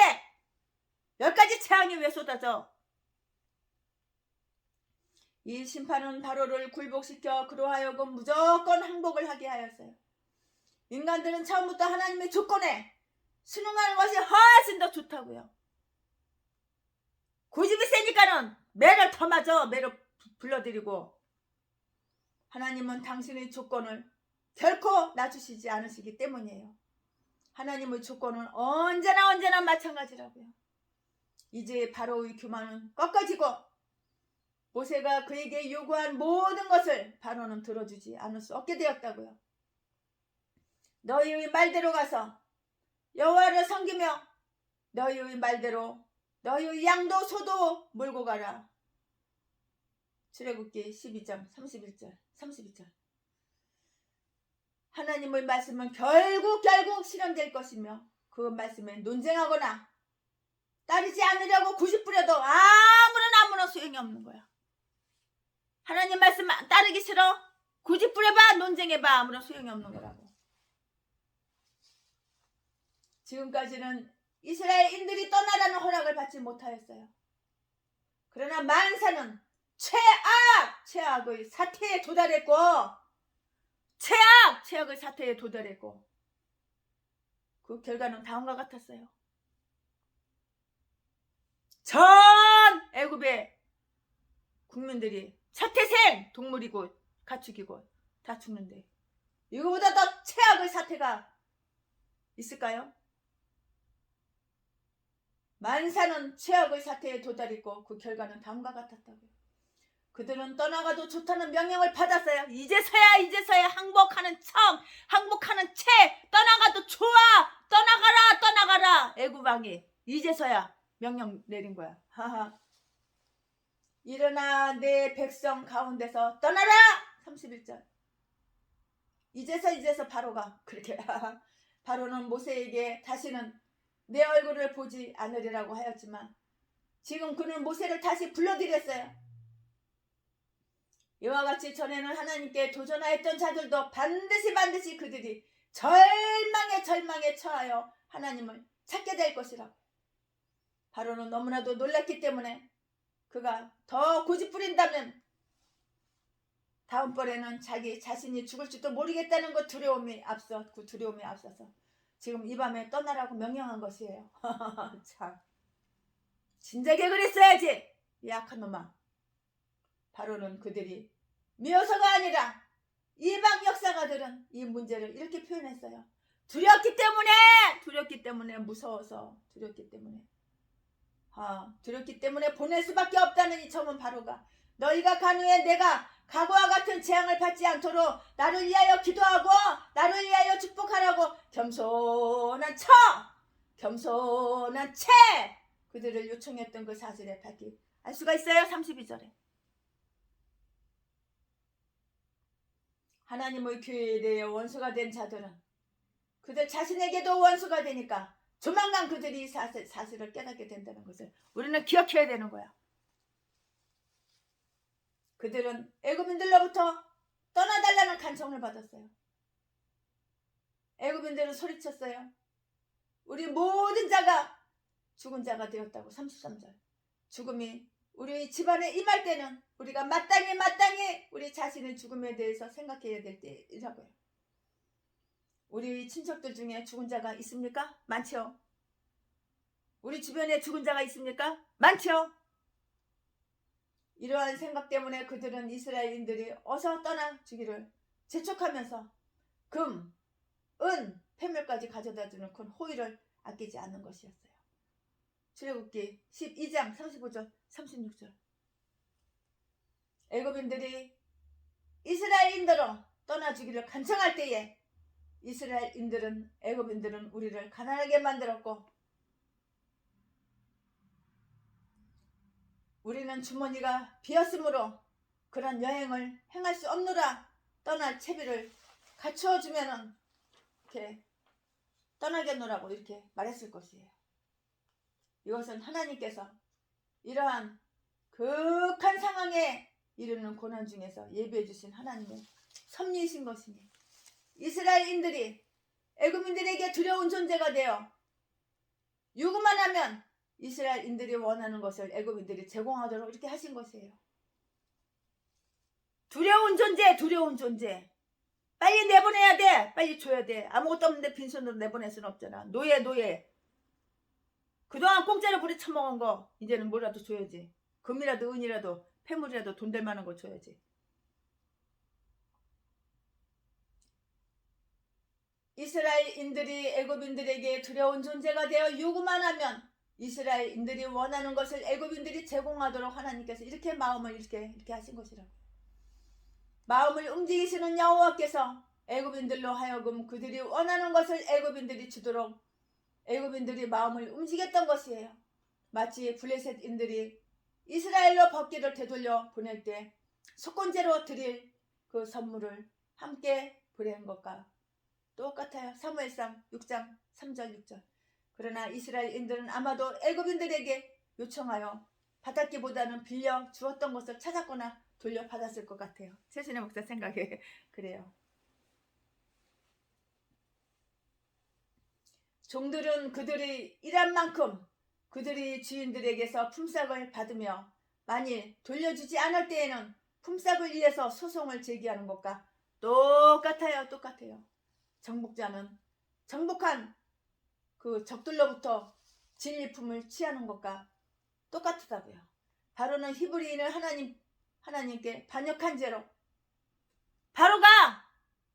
10가지 재앙이 왜 쏟아져. 이 심판은 바로를 굴복시켜 그로 하여금 무조건 항복을 하게 하였어요. 인간들은 처음부터 하나님의 조건에 순응하는 것이 훨씬 더 좋다고요. 고집이 세니까는 매를 더 맞아. 매를 불러드리고. 하나님은 당신의 조건을 결코 낮추시지 않으시기 때문이에요. 하나님의 조건은 언제나 마찬가지라고요. 이제 바로의 교만은 꺾어지고 모세가 그에게 요구한 모든 것을 바로는 들어주지 않을 수 없게 되었다고요. 너희의 말대로 가서 여호와를 섬기며 너희의 말대로 너희의 양도 소도 몰고 가라. 출애굽기 12장 32절. 하나님의 말씀은 결국 실현될 것이며 그 말씀에 논쟁하거나 따르지 않으려고 고집부려도 아무런 소용이 없는 거야. 하나님 말씀 따르기 싫어? 고집부려봐, 논쟁해봐, 아무런 소용이 없는 거라고. 지금까지는 이스라엘인들이 떠나라는 허락을 받지 못하였어요. 그러나 만사는 최악의 사태에 도달했고 최악의 사태에 도달했고 그 결과는 다음과 같았어요. 전 애굽의 국민들이 첫태생 동물이고 가축이고 다 죽는데 이거보다 더 최악의 사태가 있을까요? 만사는 최악의 사태에 도달했고 그 결과는 다음과 같았다고요. 그들은 떠나가도 좋다는 명령을 받았어요. 이제서야 항복하는 채 떠나가도 좋아. 떠나가라. 애굽 왕이 이제서야 명령 내린 거야. 하하. 일어나 내 백성 가운데서 떠나라. 31절. 이제서 바로가 그렇게 바로는 모세에게 다시는 내 얼굴을 보지 않으리라고 하였지만 지금 그는 모세를 다시 불러들였어요. 이와 같이 전에는 하나님께 도전하였던 자들도 반드시 그들이 절망에 처하여 하나님을 찾게 될 것이라고. 바로는 너무나도 놀랐기 때문에 그가 더 고집부린다면 다음번에는 자기 자신이 죽을지도 모르겠다는 그 두려움이 앞서서 지금 이 밤에 떠나라고 명령한 것이에요. 참 진작에 그랬어야지. 이 악한 놈아. 바로는 그들이 미워서가 아니라 이방 역사가들은 이 문제를 이렇게 표현했어요. 두렵기 때문에 무서워서 두렵기 때문에 보낼 수밖에 없다는 이 점은 바로가 너희가 간 후에 내가 과거와 같은 재앙을 받지 않도록 나를 위하여 기도하고 나를 위하여 축복하라고 겸손한 채 그들을 요청했던 그 사실에 밝히 알 수가 있어요. 32절에 하나님의 교회에 대해 원수가 된 자들은 그들 자신에게도 원수가 되니까 조만간 그들이 사실을 깨닫게 된다는 것을 우리는 기억해야 되는 거야. 그들은 애굽인들로부터 떠나달라는 간청을 받았어요. 애굽인들은 소리쳤어요. 우리 모든 자가 죽은 자가 되었다고. 33절 죽음이 우리 집안에 임할 때는 우리가 마땅히 우리 자신의 죽음에 대해서 생각해야 될 때이라고요. 우리 친척들 중에 죽은 자가 있습니까? 많죠. 우리 주변에 죽은 자가 있습니까? 많죠. 이러한 생각 때문에 그들은 이스라엘인들이 어서 떠나주기를 재촉하면서 금, 은, 폐물까지 가져다주는 큰 호의를 아끼지 않는 것이었어요. 출애굽기 12장 35절 36절 애굽인들이 이스라엘인들로 떠나주기를 간청할 때에 애굽인들은 우리를 가난하게 만들었고 우리는 주머니가 비었으므로 그런 여행을 행할 수 없노라. 떠날 채비를 갖추어주면은 이렇게 떠나겠노라고 이렇게 말했을 것이에요. 이것은 하나님께서 이러한 극한 상황에 이르는 고난 중에서 예비해 주신 하나님의 섭리이신 것이니 이스라엘인들이 애굽인들에게 두려운 존재가 되어 요구만 하면 이스라엘인들이 원하는 것을 애굽인들이 제공하도록 이렇게 하신 것이에요. 두려운 존재. 빨리 내보내야 돼. 빨리 줘야 돼. 아무것도 없는데 빈손으로 내보낼 수는 없잖아. 노예. 그동안 공짜로 부리 처먹은 거 이제는 뭐라도 줘야지. 금이라도 은이라도 폐물이라도 돈 될 만한 거 줘야지. 이스라엘인들이 애굽인들에게 두려운 존재가 되어 요구만 하면 이스라엘인들이 원하는 것을 애굽인들이 제공하도록 하나님께서 이렇게 마음을 이렇게 하신 것이라고. 마음을 움직이시는 여호와께서 애굽인들로 하여금 그들이 원하는 것을 애굽인들이 주도록 애굽인들이 마음을 움직였던 것이에요. 마치 블레셋인들이 이스라엘로 법궤를 되돌려 보낼 때 속건제로 드릴 그 선물을 함께 보낸 것과 똑같아요. 사무엘상 6장 3절 6절 그러나 이스라엘인들은 아마도 애굽인들에게 요청하여 받았기보다는 빌려 주었던 것을 찾았거나 돌려받았을 것 같아요. 최신의 목사 생각에 그래요. 종들은 그들이 일한 만큼 그들이 주인들에게서 품삯을 받으며 만일 돌려주지 않을 때에는 품삯을 위해서 소송을 제기하는 것과 똑같아요. 정복자는 정복한 그 적들로부터 진리품을 취하는 것과 똑같다고요. 바로는 히브리인을 하나님께 반역한 죄로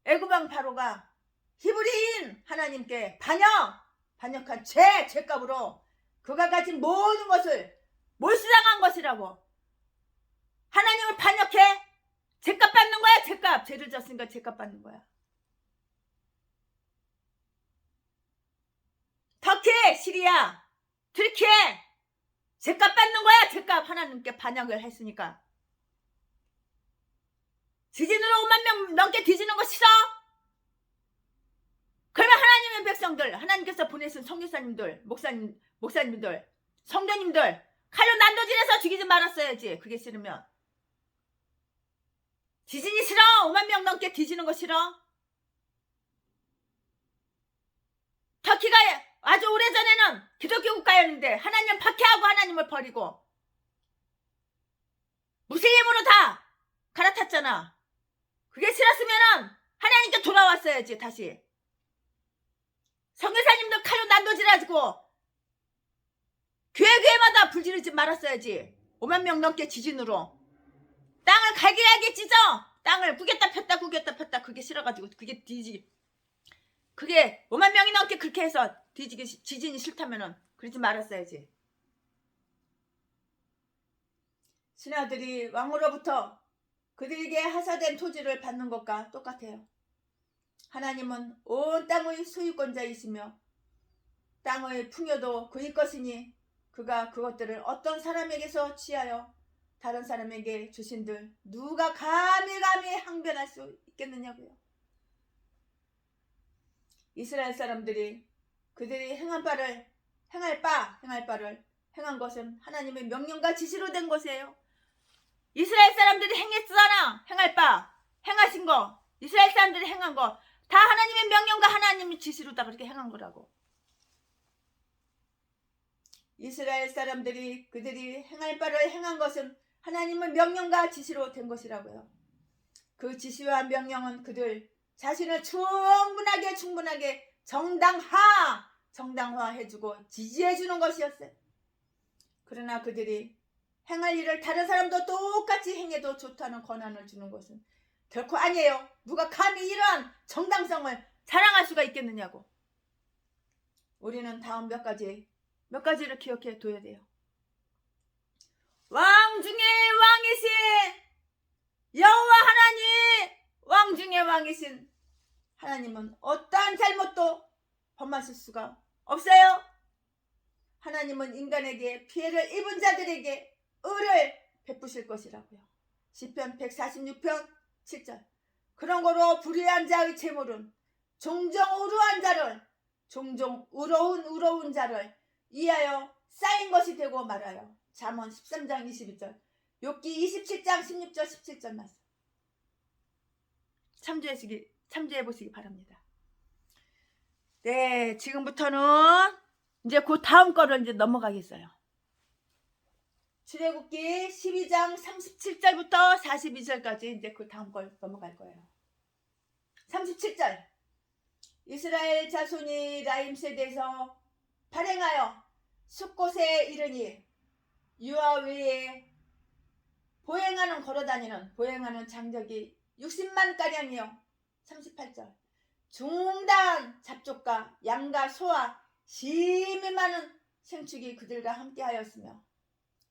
애굽왕 바로가 히브리인 하나님께 반역한 죄값으로 그가 가진 모든 것을 몰수당한 것이라고. 하나님을 반역해 죄값 받는 거야. 죄값. 죄를 졌으니까 죄값 받는 거야. 터키, 시리아, 튀르키예 죄값 받는 거야. 죄값. 하나님께 반역을 했으니까. 지진으로 5만 명 넘게 뒤지는 거 싫어? 그러면 하나님의 백성들, 하나님께서 보내신 선교사님들, 목사님들, 성도님들 칼로 난도질해서 죽이지 말았어야지. 그게 싫으면. 지진이 싫어? 5만 명 넘게 뒤지는 거 싫어? 터키가 아주 오래전에는 기독교 국가였는데 하나님 박해하고 하나님을 버리고 무슬림으로 다 갈아탔잖아. 그게 싫었으면 하나님께 돌아왔어야지. 다시 성교사님들 칼로 난도질하고 교회마다 불지르지 말았어야지. 5만 명 넘게 지진으로 땅을 갈기갈기 찢어. 땅을 구겼다 폈다 구겼다 폈다. 그게 싫어가지고 그게 그게 5만 명이 넘게 그렇게 해서 지진이 싫다면은 그러지 말았어야지. 신하들이 왕으로부터 그들에게 하사된 토지를 받는 것과 똑같아요. 하나님은 온 땅의 소유권자이시며 땅의 풍요도 그의 것이니 그가 그것들을 어떤 사람에게서 취하여 다른 사람에게 주신들 누가 감히 항변할 수 있겠느냐고요. 이스라엘 사람들이 그들이 행할 바를 행한 것은 하나님의 명령과 지시로 된 것이에요. 이스라엘 사람들이 행했잖아. 행하신 거, 이스라엘 사람들이 행한 거 다 하나님의 명령과 하나님의 지시로다 그렇게 행한 거라고. 이스라엘 사람들이 그들이 행할 바를 행한 것은 하나님의 명령과 지시로 된 것이라고요. 그 지시와 명령은 그들 자신을 충분하게 정당화해주고 지지해주는 것이었어요. 그러나 그들이 행할 일을 다른 사람도 똑같이 행해도 좋다는 권한을 주는 것은 결코 아니에요. 누가 감히 이러한 정당성을 자랑할 수가 있겠느냐고. 우리는 다음 몇 가지를 기억해 둬야 돼요. 왕 중에 왕이신 여호와 하나님, 왕 중에 왕이신 하나님은 어떠한 잘못도 범하실 수가 없어요. 하나님은 인간에게 피해를 입은 자들에게 의를 베푸실 것이라고요. 시편 146편 7절. 그런 거로 불의한 자의 재물은 종종 의로운 자를 이하여 쌓인 것이 되고 말아요. 잠언 13장 22절. 욥기 27장 16절 17절 말씀. 참조해 보시기 바랍니다. 네, 지금부터는 이제 그 다음 거를 이제 넘어가겠어요. 출애굽기 12장 37절부터 42절까지 이제 그 다음 걸 넘어갈 거예요. 37절. 이스라엘 자손이 라임 세대에서 발행하여 숫곳에 이르니 유아 외에 보행하는 장적이 60만 가량이요. 38절. 중단 잡족과 양과 소와 심히 많은 생축이 그들과 함께하였으며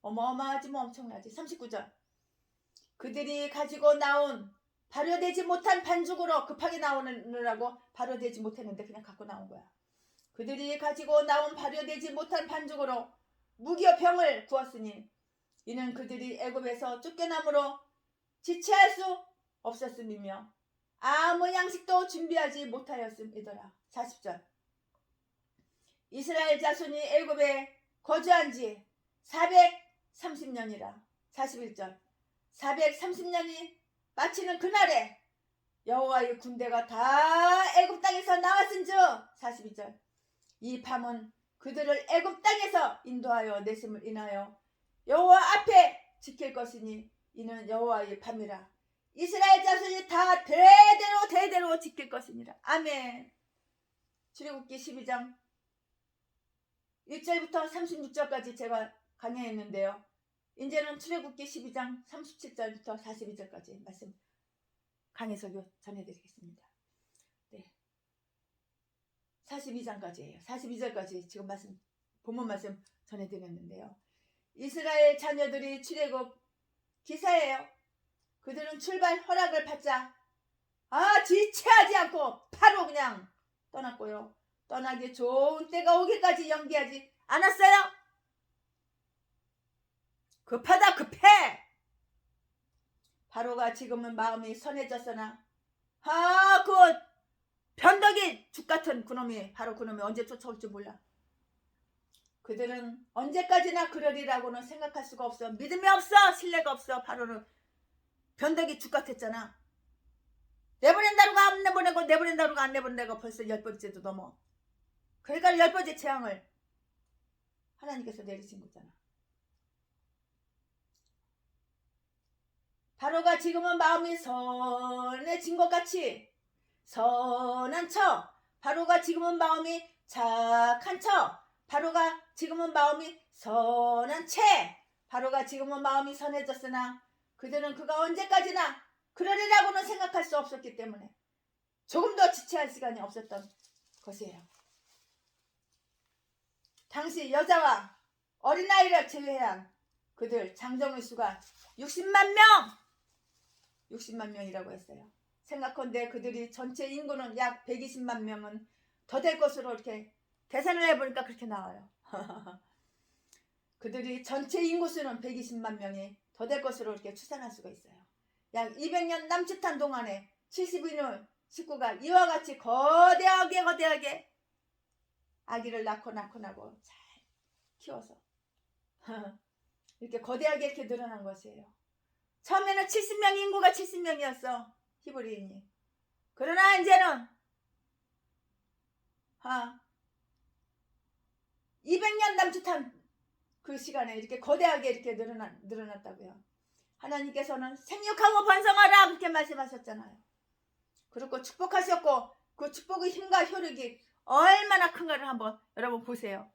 어마어마하지 뭐 엄청나지. 39절. 그들이 가지고 나온 발효되지 못한 반죽으로 급하게 나오느라고 발효되지 못했는데 그냥 갖고 나온 거야. 그들이 가지고 나온 발효되지 못한 반죽으로 무교 병을 구웠으니 이는 그들이 애굽에서 쫓겨남으로 지체할 수 없었음이며 아무 양식도 준비하지 못하였음이더라. 40절. 이스라엘 자손이 애굽에 거주한 지 430년이라. 41절. 430년이 마치는 그날에 여호와의 군대가 다 애굽 땅에서 나왔은즉. 42절. 이 밤은 그들을 애굽 땅에서 인도하여 내심을 인하여 여호와 앞에 지킬 것이니 이는 여호와의 밤이라. 이스라엘 자손이 다 대대로 지킬 것이니라. 아멘. 출애굽기 12장 1절부터 36절까지 제가 강의했는데요. 이제는 출애굽기 12장 37절부터 42절까지 말씀 강해설교 전해드리겠습니다. 네, 42장까지예요. 42절까지 지금 본문 말씀 전해드렸는데요. 이스라엘 자녀들이 출애굽 기사예요. 그들은 출발 허락을 받자 지체하지 않고 바로 그냥 떠났고요. 떠나기 좋은 때가 오기까지 연기하지 않았어요. 급하다 급해. 바로가 지금은 마음이 선해졌으나 그 변덕이 죽같은 그놈이 언제 쫓아올지 몰라. 그들은 언제까지나 그러리라고는 생각할 수가 없어. 믿음이 없어. 신뢰가 없어. 바로는 변덕이 죽같았잖아. 내보낸다고 안 내보내고 내보낸다고 안 내보내고 벌써 10번째도 넘어. 그러니까 10번째 재앙을 하나님께서 내리신 거잖아. 바로가 지금은 마음이 선해진 것 같이 선한 척 바로가 지금은 마음이 착한 척. 바로가 지금은 마음이 선한 채. 바로가 지금은 마음이 선해졌으나 그들은 그가 언제까지나 그러리라고는 생각할 수 없었기 때문에 조금 더 지체할 시간이 없었던 것이에요. 당시 여자와 어린아이를 제외한 그들 장정의 수가 60만 명! 60만 명이라고 했어요. 생각컨대 그들이 전체 인구는 약 120만 명은 더 될 것으로 이렇게 계산을 해보니까 그렇게 나와요. 그들이 전체 인구수는 120만 명이 더 될 것으로 이렇게 추산할 수가 있어요. 약 200년 남짓한 동안에 70인의 식구가 이와 같이 거대하게 아기를 낳고 잘 키워서 이렇게 거대하게 이렇게 늘어난 것이에요. 처음에는 70명 인구가 70명이었어. 히브리인이. 그러나 이제는 200년 남짓한 그 시간에 이렇게 거대하게 이렇게 늘어났다고요. 하나님께서는 생육하고 번성하라 그렇게 말씀하셨잖아요. 그리고 축복하셨고 그 축복의 힘과 효력이 얼마나 큰가를 한번 여러분 보세요.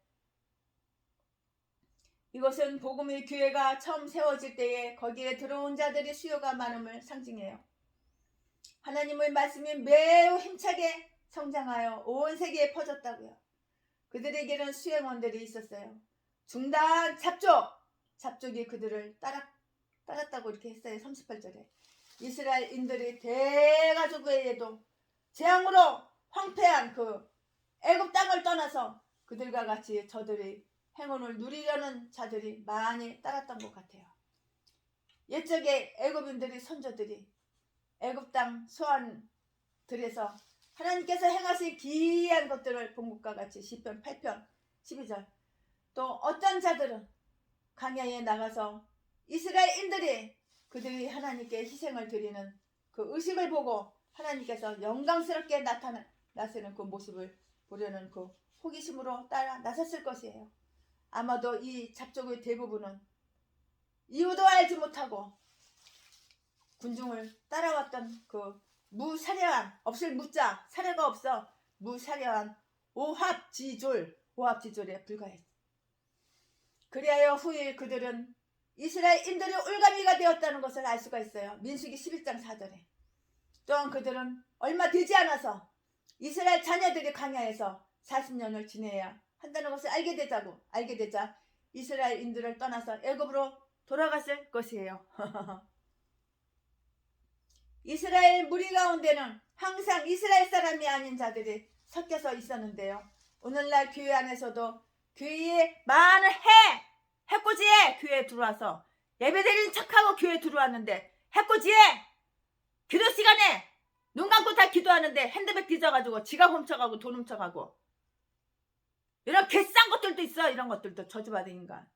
이것은 복음의 교회가 처음 세워질 때에 거기에 들어온 자들의 수요가 많음을 상징해요. 하나님의 말씀이 매우 힘차게 성장하여 온 세계에 퍼졌다고요. 그들에게는 수행원들이 있었어요. 중단 잡족이 그들을 따랐다고 이렇게 했어요. 38절에 이스라엘인들이 대가족에도 재앙으로 황폐한 그 애굽 땅을 떠나서 그들과 같이 저들의 행운을 누리려는 자들이 많이 따랐던 것 같아요. 옛적에 애굽인들이 선조들이 애굽 땅 소환들에서 하나님께서 행하신 기이한 것들을 본 것과 같이 시편 8편 12절 또 어떤 자들은 광야에 나가서 이스라엘인들이 그들이 하나님께 희생을 드리는 그 의식을 보고 하나님께서 영광스럽게 나서는 그 모습을 보려는 그 호기심으로 따라 나섰을 것이에요. 아마도 이 잡족의 대부분은 이유도 알지 못하고 군중을 따라왔던 그 무사려한 없을 무자 사려가 없어 무사려한 오합지졸에 불과했어. 그리하여 후일 그들은 이스라엘인들의 올가미가 되었다는 것을 알 수가 있어요. 민수기 11장 4절에. 또한 그들은 얼마 되지 않아서 이스라엘 자녀들이 광야에서 40년을 지내야 한다는 것을 알게 되자 이스라엘인들을 떠나서 애굽으로 돌아갔을 것이에요. 이스라엘 무리 가운데는 항상 이스라엘 사람이 아닌 자들이 섞여서 있었는데요. 오늘날 교회 안에서도 교회에 많은 해코지에 교회에 들어와서 예배드리는 척하고 교회에 들어왔는데 해코지에 기도 시간에 눈 감고 다 기도하는데 핸드백 뒤져가지고 지갑 훔쳐가고 돈 훔쳐가고 이런 개싼 것들도 있어. 이런 것들도 저주받은 인간.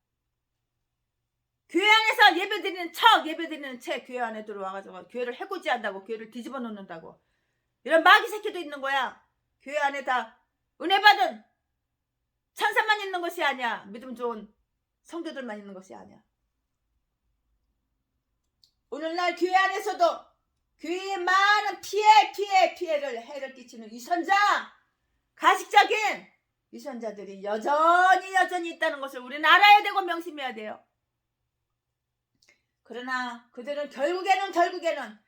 교회 안에서 예배드리는 채 교회 안에 들어와가지고 교회를 해코지한다고 교회를 뒤집어 놓는다고 이런 마귀 새끼도 있는 거야. 교회 안에 다 은혜 받은 천사만 있는 것이 아니야. 믿음 좋은 성도들만 있는 것이 아니야. 오늘날 교회 안에서도 교회에 많은 해를 끼치는 위선자, 가식적인 위선자들이 여전히 있다는 것을 우리는 알아야 되고 명심해야 돼요. 그러나 그들은 결국에는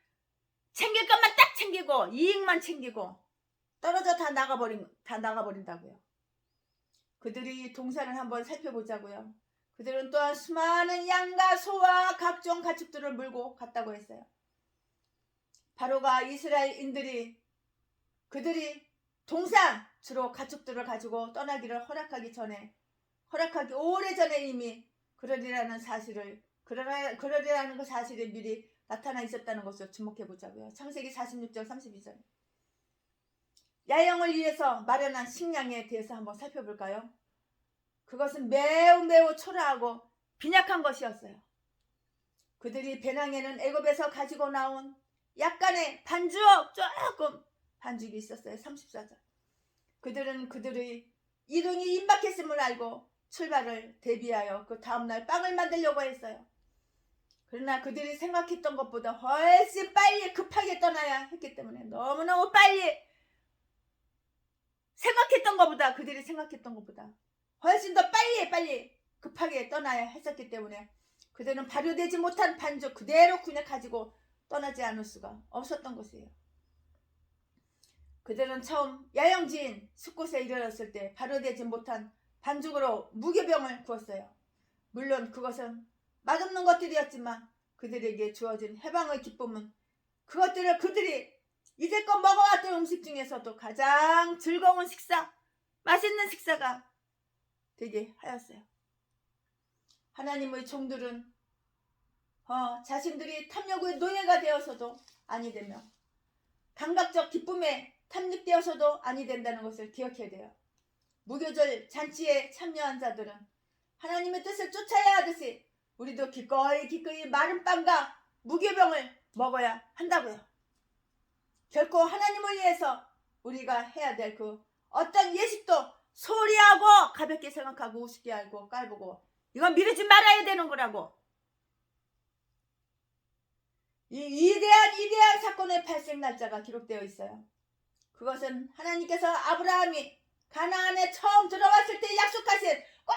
챙길 것만 딱 챙기고 이익만 챙기고 떨어져 다 나가버린다고요. 그들이 동산을 한번 살펴보자고요. 그들은 또한 수많은 양과 소와 각종 가축들을 몰고 갔다고 했어요. 바로가 이스라엘인들이 그들이 동산 주로 가축들을 가지고 떠나기를 허락하기 오래전에 이미 그러리라는 그 사실이 미리 나타나 있었다는 것을 주목해 보자고요. 창세기 46장 32절. 야영을 위해서 마련한 식량에 대해서 한번 살펴볼까요? 그것은 매우 초라하고 빈약한 것이었어요. 그들이 배낭에는 애굽에서 가지고 나온 약간의 조금 반죽이 있었어요. 34절. 그들은 그들의 이동이 임박했음을 알고 출발을 대비하여 그 다음날 빵을 만들려고 했어요. 그러나 그들이 생각했던 것보다 훨씬 빨리 급하게 떠나야 했기 때문에 너무너무 빨리 그들이 생각했던 것보다 훨씬 더 빨리 급하게 떠나야 했었기 때문에 그들은 발효되지 못한 반죽 그대로 그냥 가지고 떠나지 않을 수가 없었던 것이에요. 그들은 처음 야영지인 숲곳에 이르렀을 때 발효되지 못한 반죽으로 무교병을 구웠어요. 물론 그것은 맛없는 것들이었지만 그들에게 주어진 해방의 기쁨은 그것들을 그들이 이제껏 먹어왔던 음식 중에서도 가장 즐거운 식사, 맛있는 식사가 되게 하였어요. 하나님의 종들은 자신들이 탐욕의 노예가 되어서도 아니 되며 감각적 기쁨에 탐닉되어서도 아니 된다는 것을 기억해야 돼요. 무교절 잔치에 참여한 자들은 하나님의 뜻을 쫓아야 하듯이 우리도 기꺼이 마른 빵과 무교병을 먹어야 한다고요. 결코 하나님을 위해서 우리가 해야 될 그 어떤 예식도 소홀히 하고 가볍게 생각하고 우습게 알고 깔보고 이건 미루지 말아야 되는 거라고. 이 위대한 사건의 발생 날짜가 기록되어 있어요. 그것은 하나님께서 아브라함이 가나안에 처음 들어왔을 때 약속하신 꼭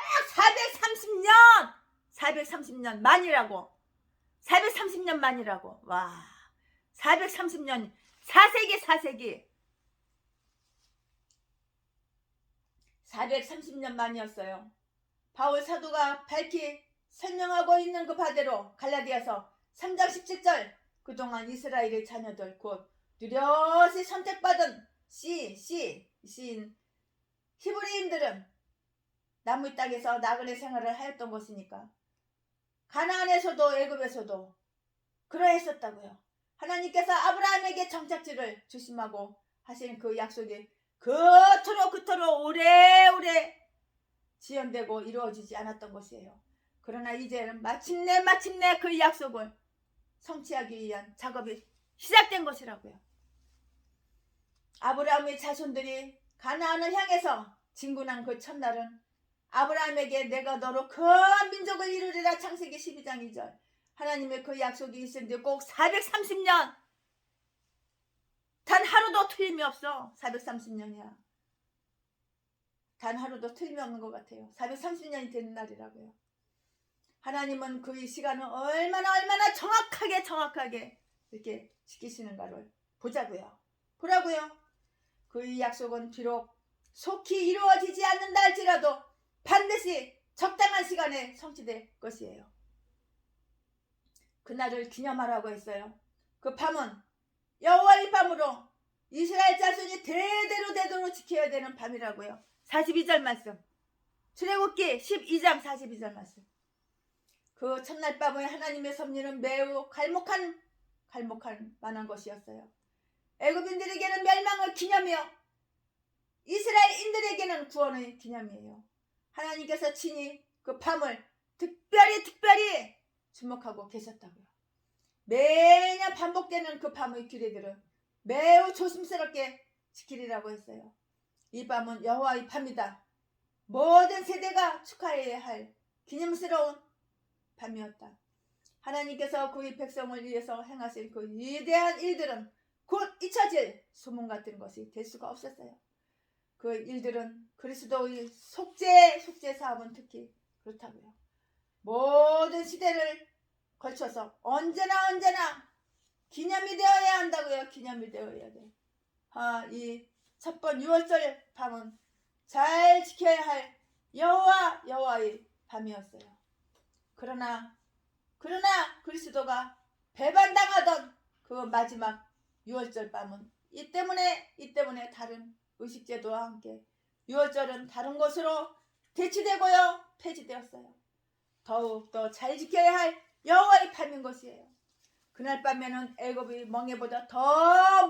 430년 만이라고. 430년 만이라고. 와, 430년 4세기 430년 만이었어요. 바울 사도가 밝히 설명하고 있는 그 바대로 갈라디아서 3장 17절 그동안 이스라엘의 자녀들 곧 뚜렷이 선택받은 시인 히브리인들은 남의 땅에서 나그네 생활을 하였던 것이니까 가나안에서도 애굽에서도 그러했었다고요. 하나님께서 아브라함에게 정착지를 주심하고 하신 그 약속이 그토록 오래오래 지연되고 이루어지지 않았던 것이에요. 그러나 이제는 마침내 그 약속을 성취하기 위한 작업이 시작된 것이라고요. 아브라함의 자손들이 가나안을 향해서 진군한 그 첫날은 아브라함에게 내가 너로 큰 민족을 이루리라 창세기 12장 2절 하나님의 그 약속이 있었는데 꼭 430년 단 하루도 틀림이 없어. 430년이야. 단 하루도 틀림이 없는 것 같아요. 430년이 되는 날이라고요. 하나님은 그 시간을 얼마나 정확하게 이렇게 지키시는가를 보자고요. 보라고요. 그 약속은 비록 속히 이루어지지 않는다 할지라도 반드시 적당한 시간에 성취될 것이에요. 그날을 기념하라고 했어요. 그 밤은 여호와의 밤으로 이스라엘 자손이 대대로 지켜야 되는 밤이라고요. 42절 말씀. 출애굽기 12장 42절 말씀. 그 첫날 밤의 하나님의 섭리는 매우 갈목할 만한 것이었어요. 애굽인들에게는 멸망의 기념이요 이스라엘인들에게는 구원의 기념이에요. 하나님께서 친히 그 밤을 특별히 주목하고 계셨다고요. 매년 반복되는 그 밤의 규례들은 매우 조심스럽게 지키리라고 했어요. 이 밤은 여호와의 밤이다. 모든 세대가 축하해야 할 기념스러운 밤이었다. 하나님께서 그의 백성을 위해서 행하신 그 위대한 일들은 곧 잊혀질 소문 같은 것이 될 수가 없었어요. 그 일들은 그리스도의 속죄 사업은 특히 그렇다고요. 모든 시대를 걸쳐서 언제나 기념이 되어야 한다고요. 기념이 되어야 돼. 이 첫번 6월절 밤은 잘 지켜야 할 여호와의 밤이었어요. 그러나 그리스도가 배반당하던 그 마지막 6월절 밤은 이 때문에 다른 의식제도와 함께 6월절은 다른 것으로 대치되고요. 폐지되었어요. 더욱더 잘 지켜야 할 여호와의 밤인 것이에요. 그날 밤에는 애굽의 멍에보다 더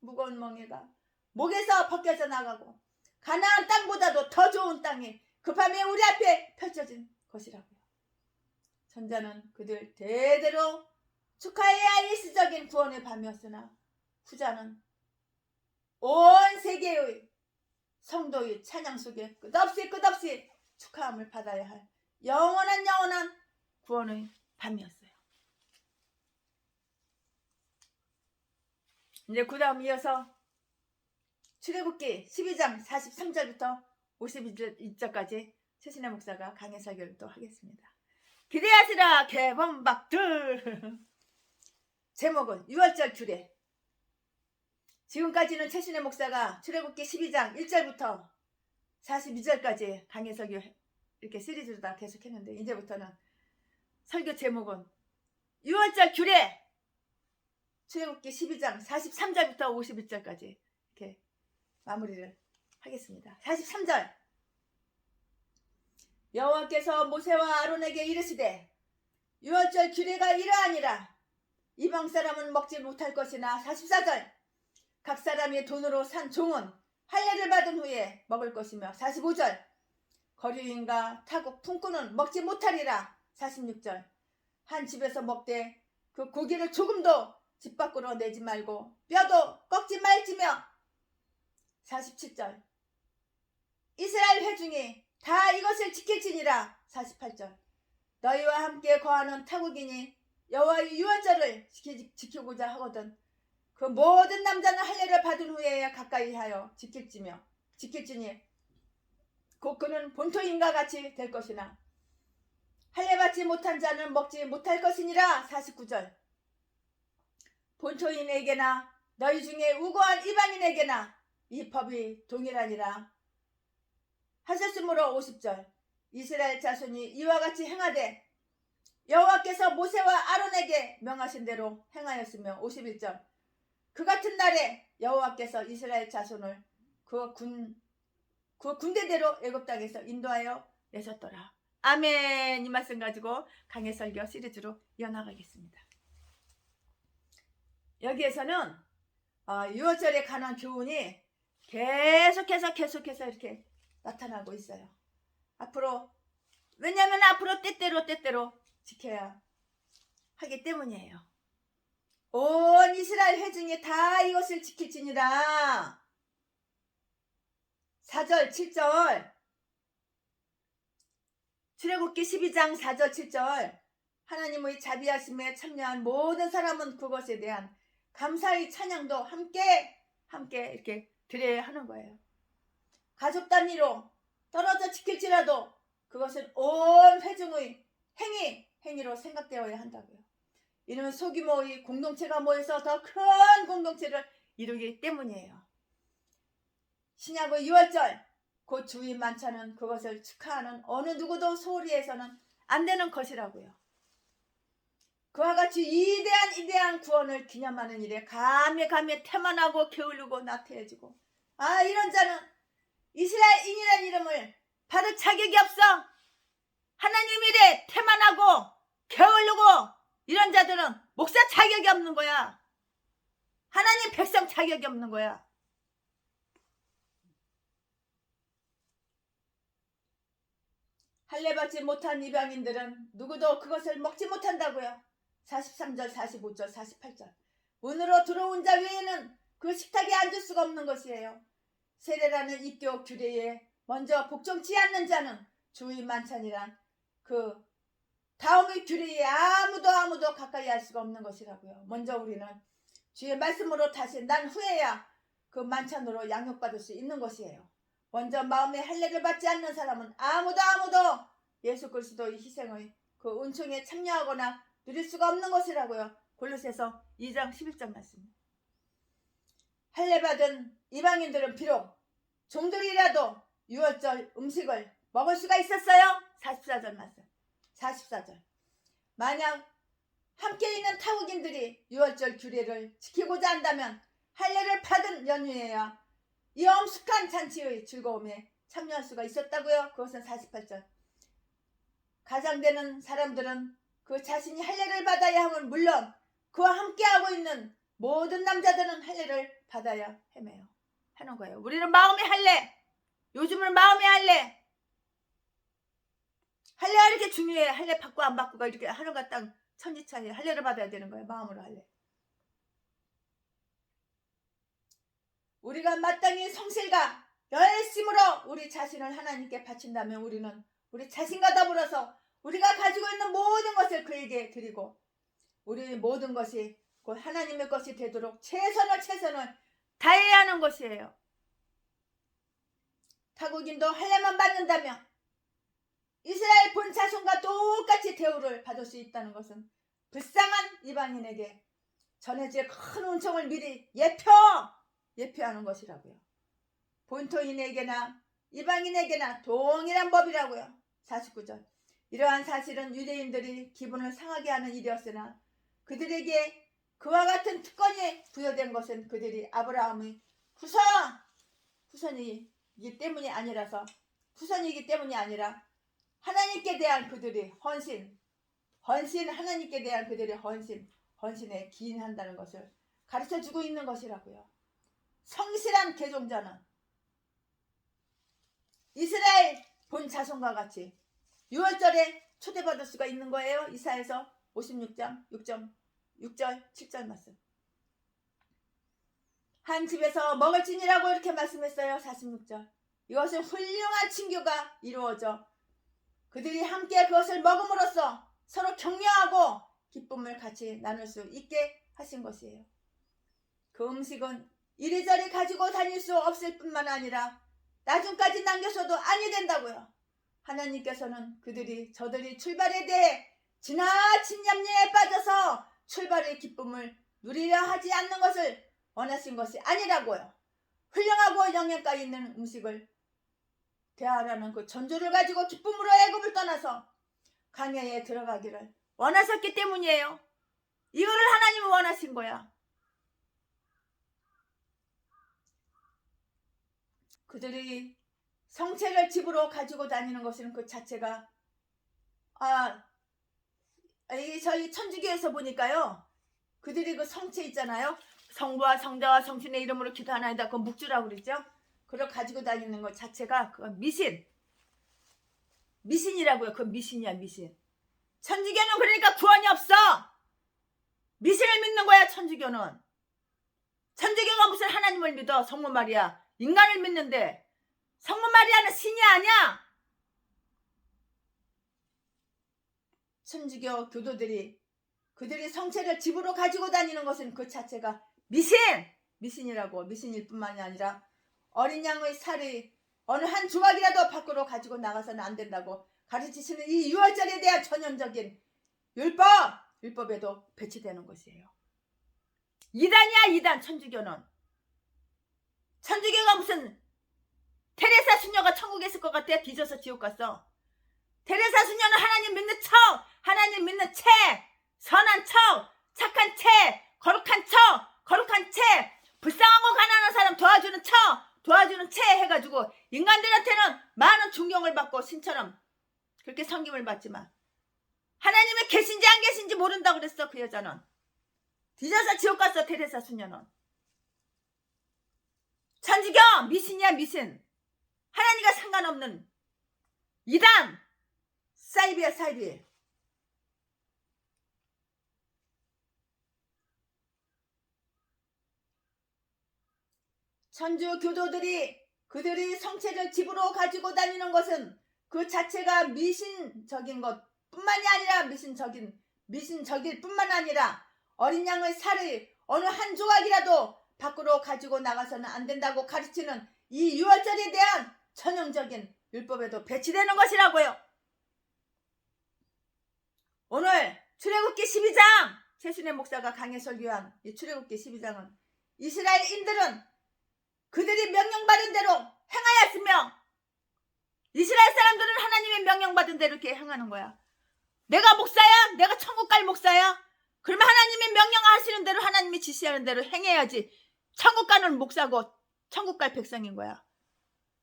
무거운 멍에가 목에서 벗겨져 나가고 가나안 땅보다도 더 좋은 땅이 그 밤에 우리 앞에 펼쳐진 것이라고요. 전자는 그들 대대로 축하해야 할 일시적인 구원의 밤이었으나 후자는 온 세계의 성도의 찬양 속에 끝없이 축하함을 받아야 할 영원한 구원의 밤이었어요. 이제 그 다음 이어서 출애굽기 12장 43절부터 52절까지 최신의 목사가 강해 설교를 또 하겠습니다. 기대하시라 개범박들. 제목은 6월절 규례. 지금까지는 최신의 목사가 출애굽기 12장 1절부터 42절까지 강해 설교 이렇게 시리즈로 다 계속 했는데, 이제부터는 설교 제목은 6월절 규례. 출애굽기 12장 43절부터 51절까지 이렇게 마무리를 하겠습니다. 43절. 여호와께서 모세와 아론에게 이르시되, 6월절 규례가 이러하니라. 이방 사람은 먹지 못할 것이나. 44절. 각 사람이 돈으로 산 종은 할례를 받은 후에 먹을 것이며. 45절. 거류인과 타국 품꾼은 먹지 못하리라. 46절. 한 집에서 먹되 그 고기를 조금도 집 밖으로 내지 말고 뼈도 꺾지 말지며. 47절. 이스라엘 회중이 다 이것을 지킬지니라. 48절. 너희와 함께 거하는 타국인이 여호와의 유월절을 지키고자 하거든 그 모든 남자는 할례를 받은 후에 가까이 하여 지킬지니 곧 그는 본토인과 같이 될 것이나 할례 받지 못한 자는 먹지 못할 것이니라. 49절. 본토인에게나 너희 중에 우고한 이방인에게나 이 법이 동일하니라 하셨으므로. 50절. 이스라엘 자손이 이와 같이 행하되 여호와께서 모세와 아론에게 명하신 대로 행하였으며. 51절. 그 같은 날에 여호와께서 이스라엘 자손을 그 군대대로 애굽 땅에서 인도하여 내셨더라. 아멘. 이 말씀 가지고 강해 설교 시리즈로 이어나가겠습니다. 여기에서는 6월절에 관한 교훈이 계속해서 이렇게 나타나고 있어요. 왜냐하면 앞으로 때때로 지켜야 하기 때문이에요. 온 이스라엘 회중이 다 이것을 지킬지니라. 4절 7절. 출애굽기 12장 4절 7절. 하나님의 자비하심에 참여한 모든 사람은 그것에 대한 감사의 찬양도 함께 이렇게 드려야 하는 거예요. 가족 단위로 떨어져 지킬지라도 그것은 온 회중의 행위로 생각되어야 한다고요. 이는 소규모의 공동체가 모여서 더 큰 공동체를 이루기 때문이에요. 신약의 6월절 곧 주의 만찬은 그것을 축하하는 어느 누구도 소홀히 해서는 안 되는 것이라고요. 그와 같이 이대한 구원을 기념하는 일에 감히 태만하고 게을르고 나태해지고, 이런 자는 이스라엘인이라는 이름을 받을 자격이 없어. 하나님 일에 태만하고 게을르고 이런 자들은 목사 자격이 없는 거야. 하나님 백성 자격이 없는 거야. 할례 받지 못한 이방인들은 누구도 그것을 먹지 못한다고요. 43절 45절 48절. 문으로 들어온 자 외에는 그 식탁에 앉을 수가 없는 것이에요. 세례라는 입교 규례에 먼저 복종치 않는 자는 주의 만찬이란 그 다음의 규례에 아무도 가까이 할 수가 없는 것이라고요. 먼저 우리는 주의 말씀으로 다시 난 후에야 그 만찬으로 양육받을 수 있는 것이에요. 먼저 마음의 할례를 받지 않는 사람은 아무도 예수 그리스도의 희생의 그 은총에 참여하거나 누릴 수가 없는 것이라고요. 골로새서 2장 11절 말씀. 할례 받은 이방인들은 비록 종들이라도 6월절 음식을 먹을 수가 있었어요. 44절 말씀. 44절. 만약 함께 있는 타국인들이 6월절 규례를 지키고자 한다면 할례를 받은 연휴에야 이 엄숙한 잔치의 즐거움에 참여할 수가 있었다고요. 그것은 48절. 가장되는 사람들은 그 자신이 할례를 받아야 함을 물론 그와 함께하고 있는 모든 남자들은 할례를 받아야 하는 거예요. 우리는 마음의 할례, 요즘은 마음의 할례가 이렇게 중요해. 할례 받고 안 받고가 이렇게 하루가 딱 천지차이에 할례를 받아야 되는 거예요. 마음으로 할례. 우리가 마땅히 성실과 열심으로 우리 자신을 하나님께 바친다면 우리는 우리 자신과 더불어서 우리가 가지고 있는 모든 것을 그에게 드리고 우리 모든 것이 곧 하나님의 것이 되도록 최선을 다해야 하는 것이에요. 타국인도 할례만 받는다며 이스라엘 본 자손과 똑같이 대우를 받을 수 있다는 것은 불쌍한 이방인에게 전해질 큰 은총을 미리 예표하는 것이라고요. 본토인에게나 이방인에게나 동일한 법이라고요. 49절. 이러한 사실은 유대인들이 기분을 상하게 하는 일이었으나 그들에게 그와 같은 특권이 부여된 것은 그들이 아브라함의 후손이기 때문이 아니라 하나님께 대한 그들의 하나님께 대한 그들의 헌신에 기인한다는 것을 가르쳐주고 있는 것이라고요. 성실한 개종자는 이스라엘 본 자손과 같이 유월절에 초대받을 수가 있는 거예요. 이사야서 56장 6절 7절 말씀. 한 집에서 먹을지니라고 이렇게 말씀했어요. 46절. 이것은 훌륭한 친교가 이루어져 그들이 함께 그것을 먹음으로써 서로 격려하고 기쁨을 같이 나눌 수 있게 하신 것이에요. 그 음식은 이리저리 가지고 다닐 수 없을 뿐만 아니라 나중까지 남겨서도 아니 된다고요. 하나님께서는 저들이 출발에 대해 지나친 염려에 빠져서 출발의 기쁨을 누리려 하지 않는 것을 원하신 것이 아니라고요. 훌륭하고 영양가 있는 음식을 대하라는 그 전조를 가지고 기쁨으로 애굽을 떠나서 광야에 들어가기를 원하셨기 때문이에요. 이거를 하나님은 원하신 거야. 그들이 성체를 집으로 가지고 다니는 것은 그 자체가 저희 천주교에서 보니까요. 그들이 그 성체 있잖아요. 성부와 성자와 성신의 이름으로 기도하나이다. 그 묵주라고 그러죠. 그걸 가지고 다니는 것 자체가 그건 미신이라고요. 그건 미신이야, 미신. 천주교는 그러니까 구원이 없어. 미신을 믿는 거야, 천주교는. 천주교가 무슨 하나님을 믿어? 성모 마리아 인간을 믿는데 성모 마리아는 신이 아니야. 천주교 교도들이 그들이 성체를 집으로 가지고 다니는 것은 그 자체가 미신이라고. 미신일 뿐만이 아니라 어린 양의 살이 어느 한 조각이라도 밖으로 가지고 나가서는 안 된다고 가르치시는 이 유월절에 대한 전형적인 율법에도 배치되는 것이에요. 이단이야, 이단. 천주교는. 천주교가 무슨 테레사 수녀가 천국에 있을 것 같아? 뒤져서 지옥 갔어. 테레사 수녀는 하나님 믿는 척, 하나님 믿는 채, 선한 척, 착한 채, 거룩한 채, 불쌍하고 가난한 사람 도와주는 채 해가지고 인간들한테는 많은 존경을 받고 신처럼 그렇게 섬김을 받지만 하나님이 계신지 안 계신지 모른다고 그랬어. 그 여자는 뒤져서 지옥 갔어. 테레사 수녀는. 천주교 미신이야, 미신. 하나님과 상관없는 이단 사이비야, 사이비. 천주 교도들이 그들이 성체를 집으로 가지고 다니는 것은 그 자체가 미신적인 것 뿐만이 아니라 미신적일 뿐만 아니라 어린 양의 살을 어느 한 조각이라도 밖으로 가지고 나가서는 안 된다고 가르치는 이 유월절에 대한 전형적인 율법에도 배치되는 것이라고요. 오늘 출애굽기 12장 최순애 목사가 강해 설교한 이 출애굽기 12장은 이스라엘인들은 그들이 명령받은 대로 행하였으며 이스라엘 사람들은 하나님의 명령받은 대로 이렇게 행하는 거야. 내가 목사야? 내가 천국 갈 목사야? 그러면 하나님의 명령하시는 대로 하나님이 지시하는 대로 행해야지. 천국 가는 목사고 천국 갈 백성인 거야.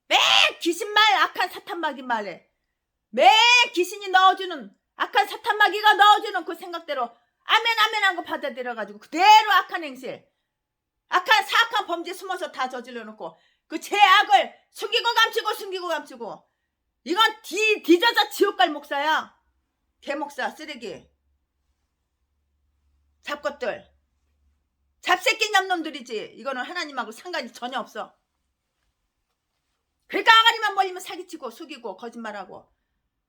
매 귀신말 악한 사탄마귀 말에 매 귀신이 넣어주는 악한 사탄마귀가 넣어주는 그 생각대로 아멘 한 거 받아들여가지고 그대로 악한 행실 악한 사악한 범죄 숨어서 다 저질러 놓고 그 죄악을 숨기고 감추고 이건 뒤져서 지옥 갈 목사야. 개목사 쓰레기 잡것들 잡새끼 냠놈들이지. 이거는 하나님하고 상관이 전혀 없어. 그러니까 아가리만 벌리면 사기치고 속이고 거짓말하고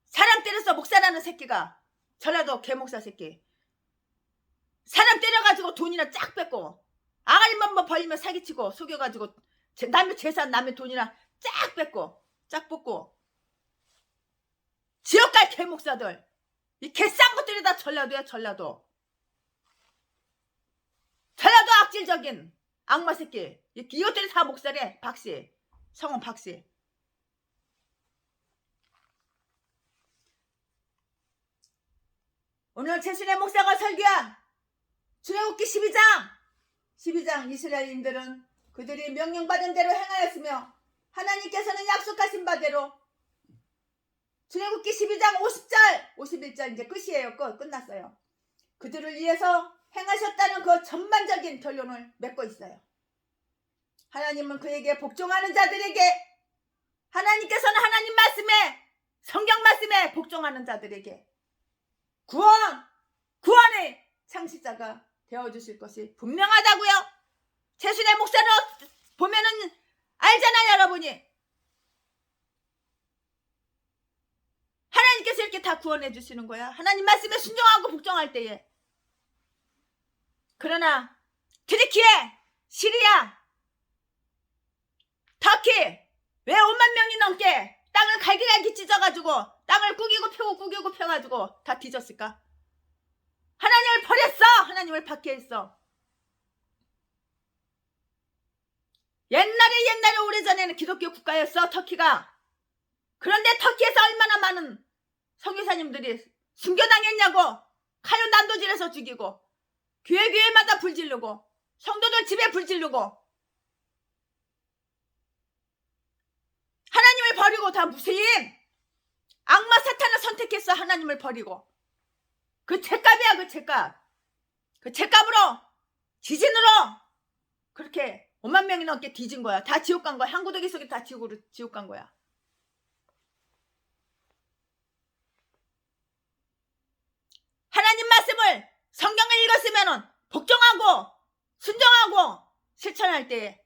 사람 때려서 목사라는 새끼가 전라도 개목사 새끼 사람 때려가지고 돈이나 쫙 뺏고 아가리만 벌리면 사기치고 속여가지고 남의 재산 남의 돈이나 쫙 뺏고 짝 뽑고 지옥갈 개목사들, 이 개싼 것들이 다 전라도야. 전라도 악질적인 악마 새끼. 이것들이 다 목사래. 박씨, 성은 박씨. 오늘 최순애 목사가 설교한 출애굽기 12장 이스라엘인들은 그들이 명령받은 대로 행하였으며 하나님께서는 약속하신 바대로 출애굽기 12장 50절 51절 이제 끝이에요. 끝났어요. 그들을 위해서 행하셨다는 그 전반적인 결론을 맺고 있어요. 하나님은 그에게 복종하는 자들에게, 하나님께서는 하나님 말씀에, 성경 말씀에 복종하는 자들에게 구원의 창시자가 되어주실 것이 분명하다고요. 최순애 목사를 보면은 알잖아요. 여러분이 하나님께서 이렇게 다 구원해 주시는 거야. 하나님 말씀에 순종하고 복종할 때에. 그러나 트리키에, 시리아, 터키 왜 5만 명이 넘게 땅을 갈기갈기 찢어가지고 땅을 꾸기고 펴가지고 다 뒤졌을까? 하나님을 버렸어. 하나님을 박해했어. 옛날에 오래전에는 기독교 국가였어. 터키가. 그런데 터키에서 얼마나 많은 선교사님들이 순교당했냐고. 칼로 난도질해서 죽이고, 교회마다 불 지르고, 성도들 집에 불 지르고, 하나님을 버리고 다 무슬림, 악마 사탄을 선택했어. 하나님을 버리고. 그 죄값이야. 그 죄값으로, 지진으로 그렇게 5만 명이 넘게 뒤진 거야. 다 지옥 간 거야. 한구더기 속에 다 지옥 간 거야. 하나님 말씀을, 성경을 읽었으면 복종하고 순종하고 실천할 때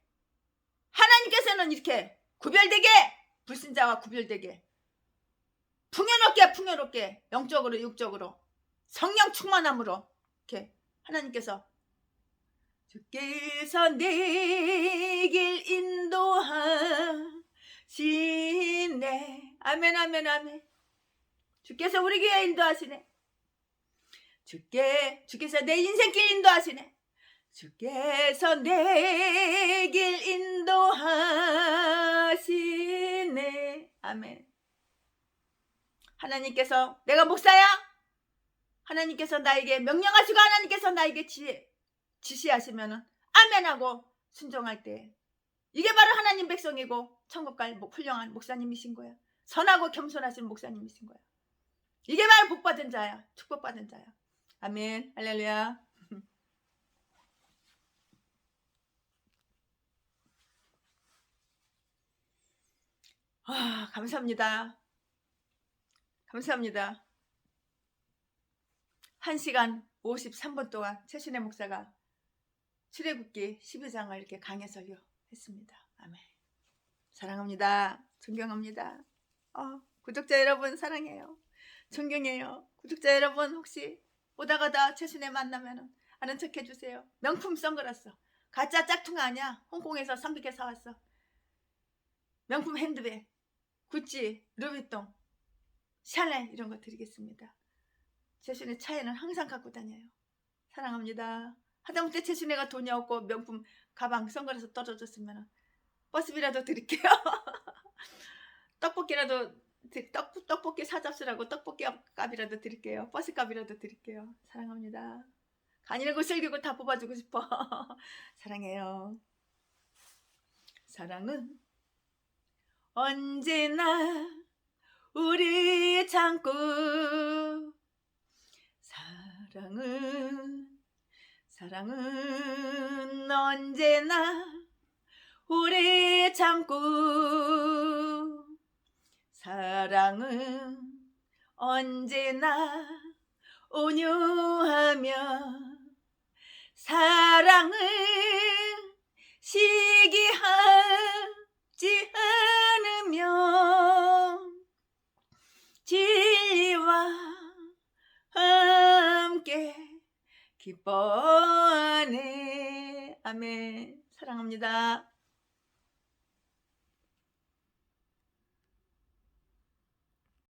하나님께서는 이렇게 구별되게, 불신자와 구별되게 풍요롭게 영적으로 육적으로 성령 충만함으로 이렇게 하나님께서 주께서 내 길 인도하시네. 아멘. 주께서 우리 교회 인도하시네. 주께서 내 인생길 인도하시네. 주께서 내 길 인도하시네. 아멘. 하나님께서, 내가 목사야, 하나님께서 나에게 명령하시고 하나님께서 나에게 지시하시면은 아멘하고 순종할 때, 이게 바로 하나님 백성이고 천국 갈 훌륭한 목사님이신 거야. 선하고 겸손하신 목사님이신 거야. 이게 바로 복받은 자야. 축복받은 자야. 아멘. 할렐루야. 감사합니다. 1시간 53분 동안 최순애 목사가 출애굽기 12장을 이렇게 강해 설교했습니다. 아멘. 사랑합니다. 존경합니다. 구독자 여러분 사랑해요. 존경해요. 구독자 여러분 혹시 오다가다 최순애 만나면 아는 척 해주세요. 명품 선글라스. 가짜 짝퉁 아니야. 홍콩에서 300개 사왔어. 명품 핸드백, 구찌, 루비통, 샤넬 이런 거 드리겠습니다. 최순애 차에는 항상 갖고 다녀요. 사랑합니다. 하다못해 최순애가 돈이 없고 명품 가방, 선글라스 떨어졌으면 버스비라도 드릴게요. 떡볶이 사잡수라고 떡볶이 값이라도 드릴게요. 버스 값이라도 드릴게요. 사랑합니다. 간이라고 슬기고 다 뽑아주고 싶어. 사랑해요. 사랑은 언제나 우리 창고, 사랑은 언제나 우리 창고, 사랑은 언제나 온유하며, 사랑은 시기하지 않으며 진리와 함께 기뻐하네. 아멘. 사랑합니다.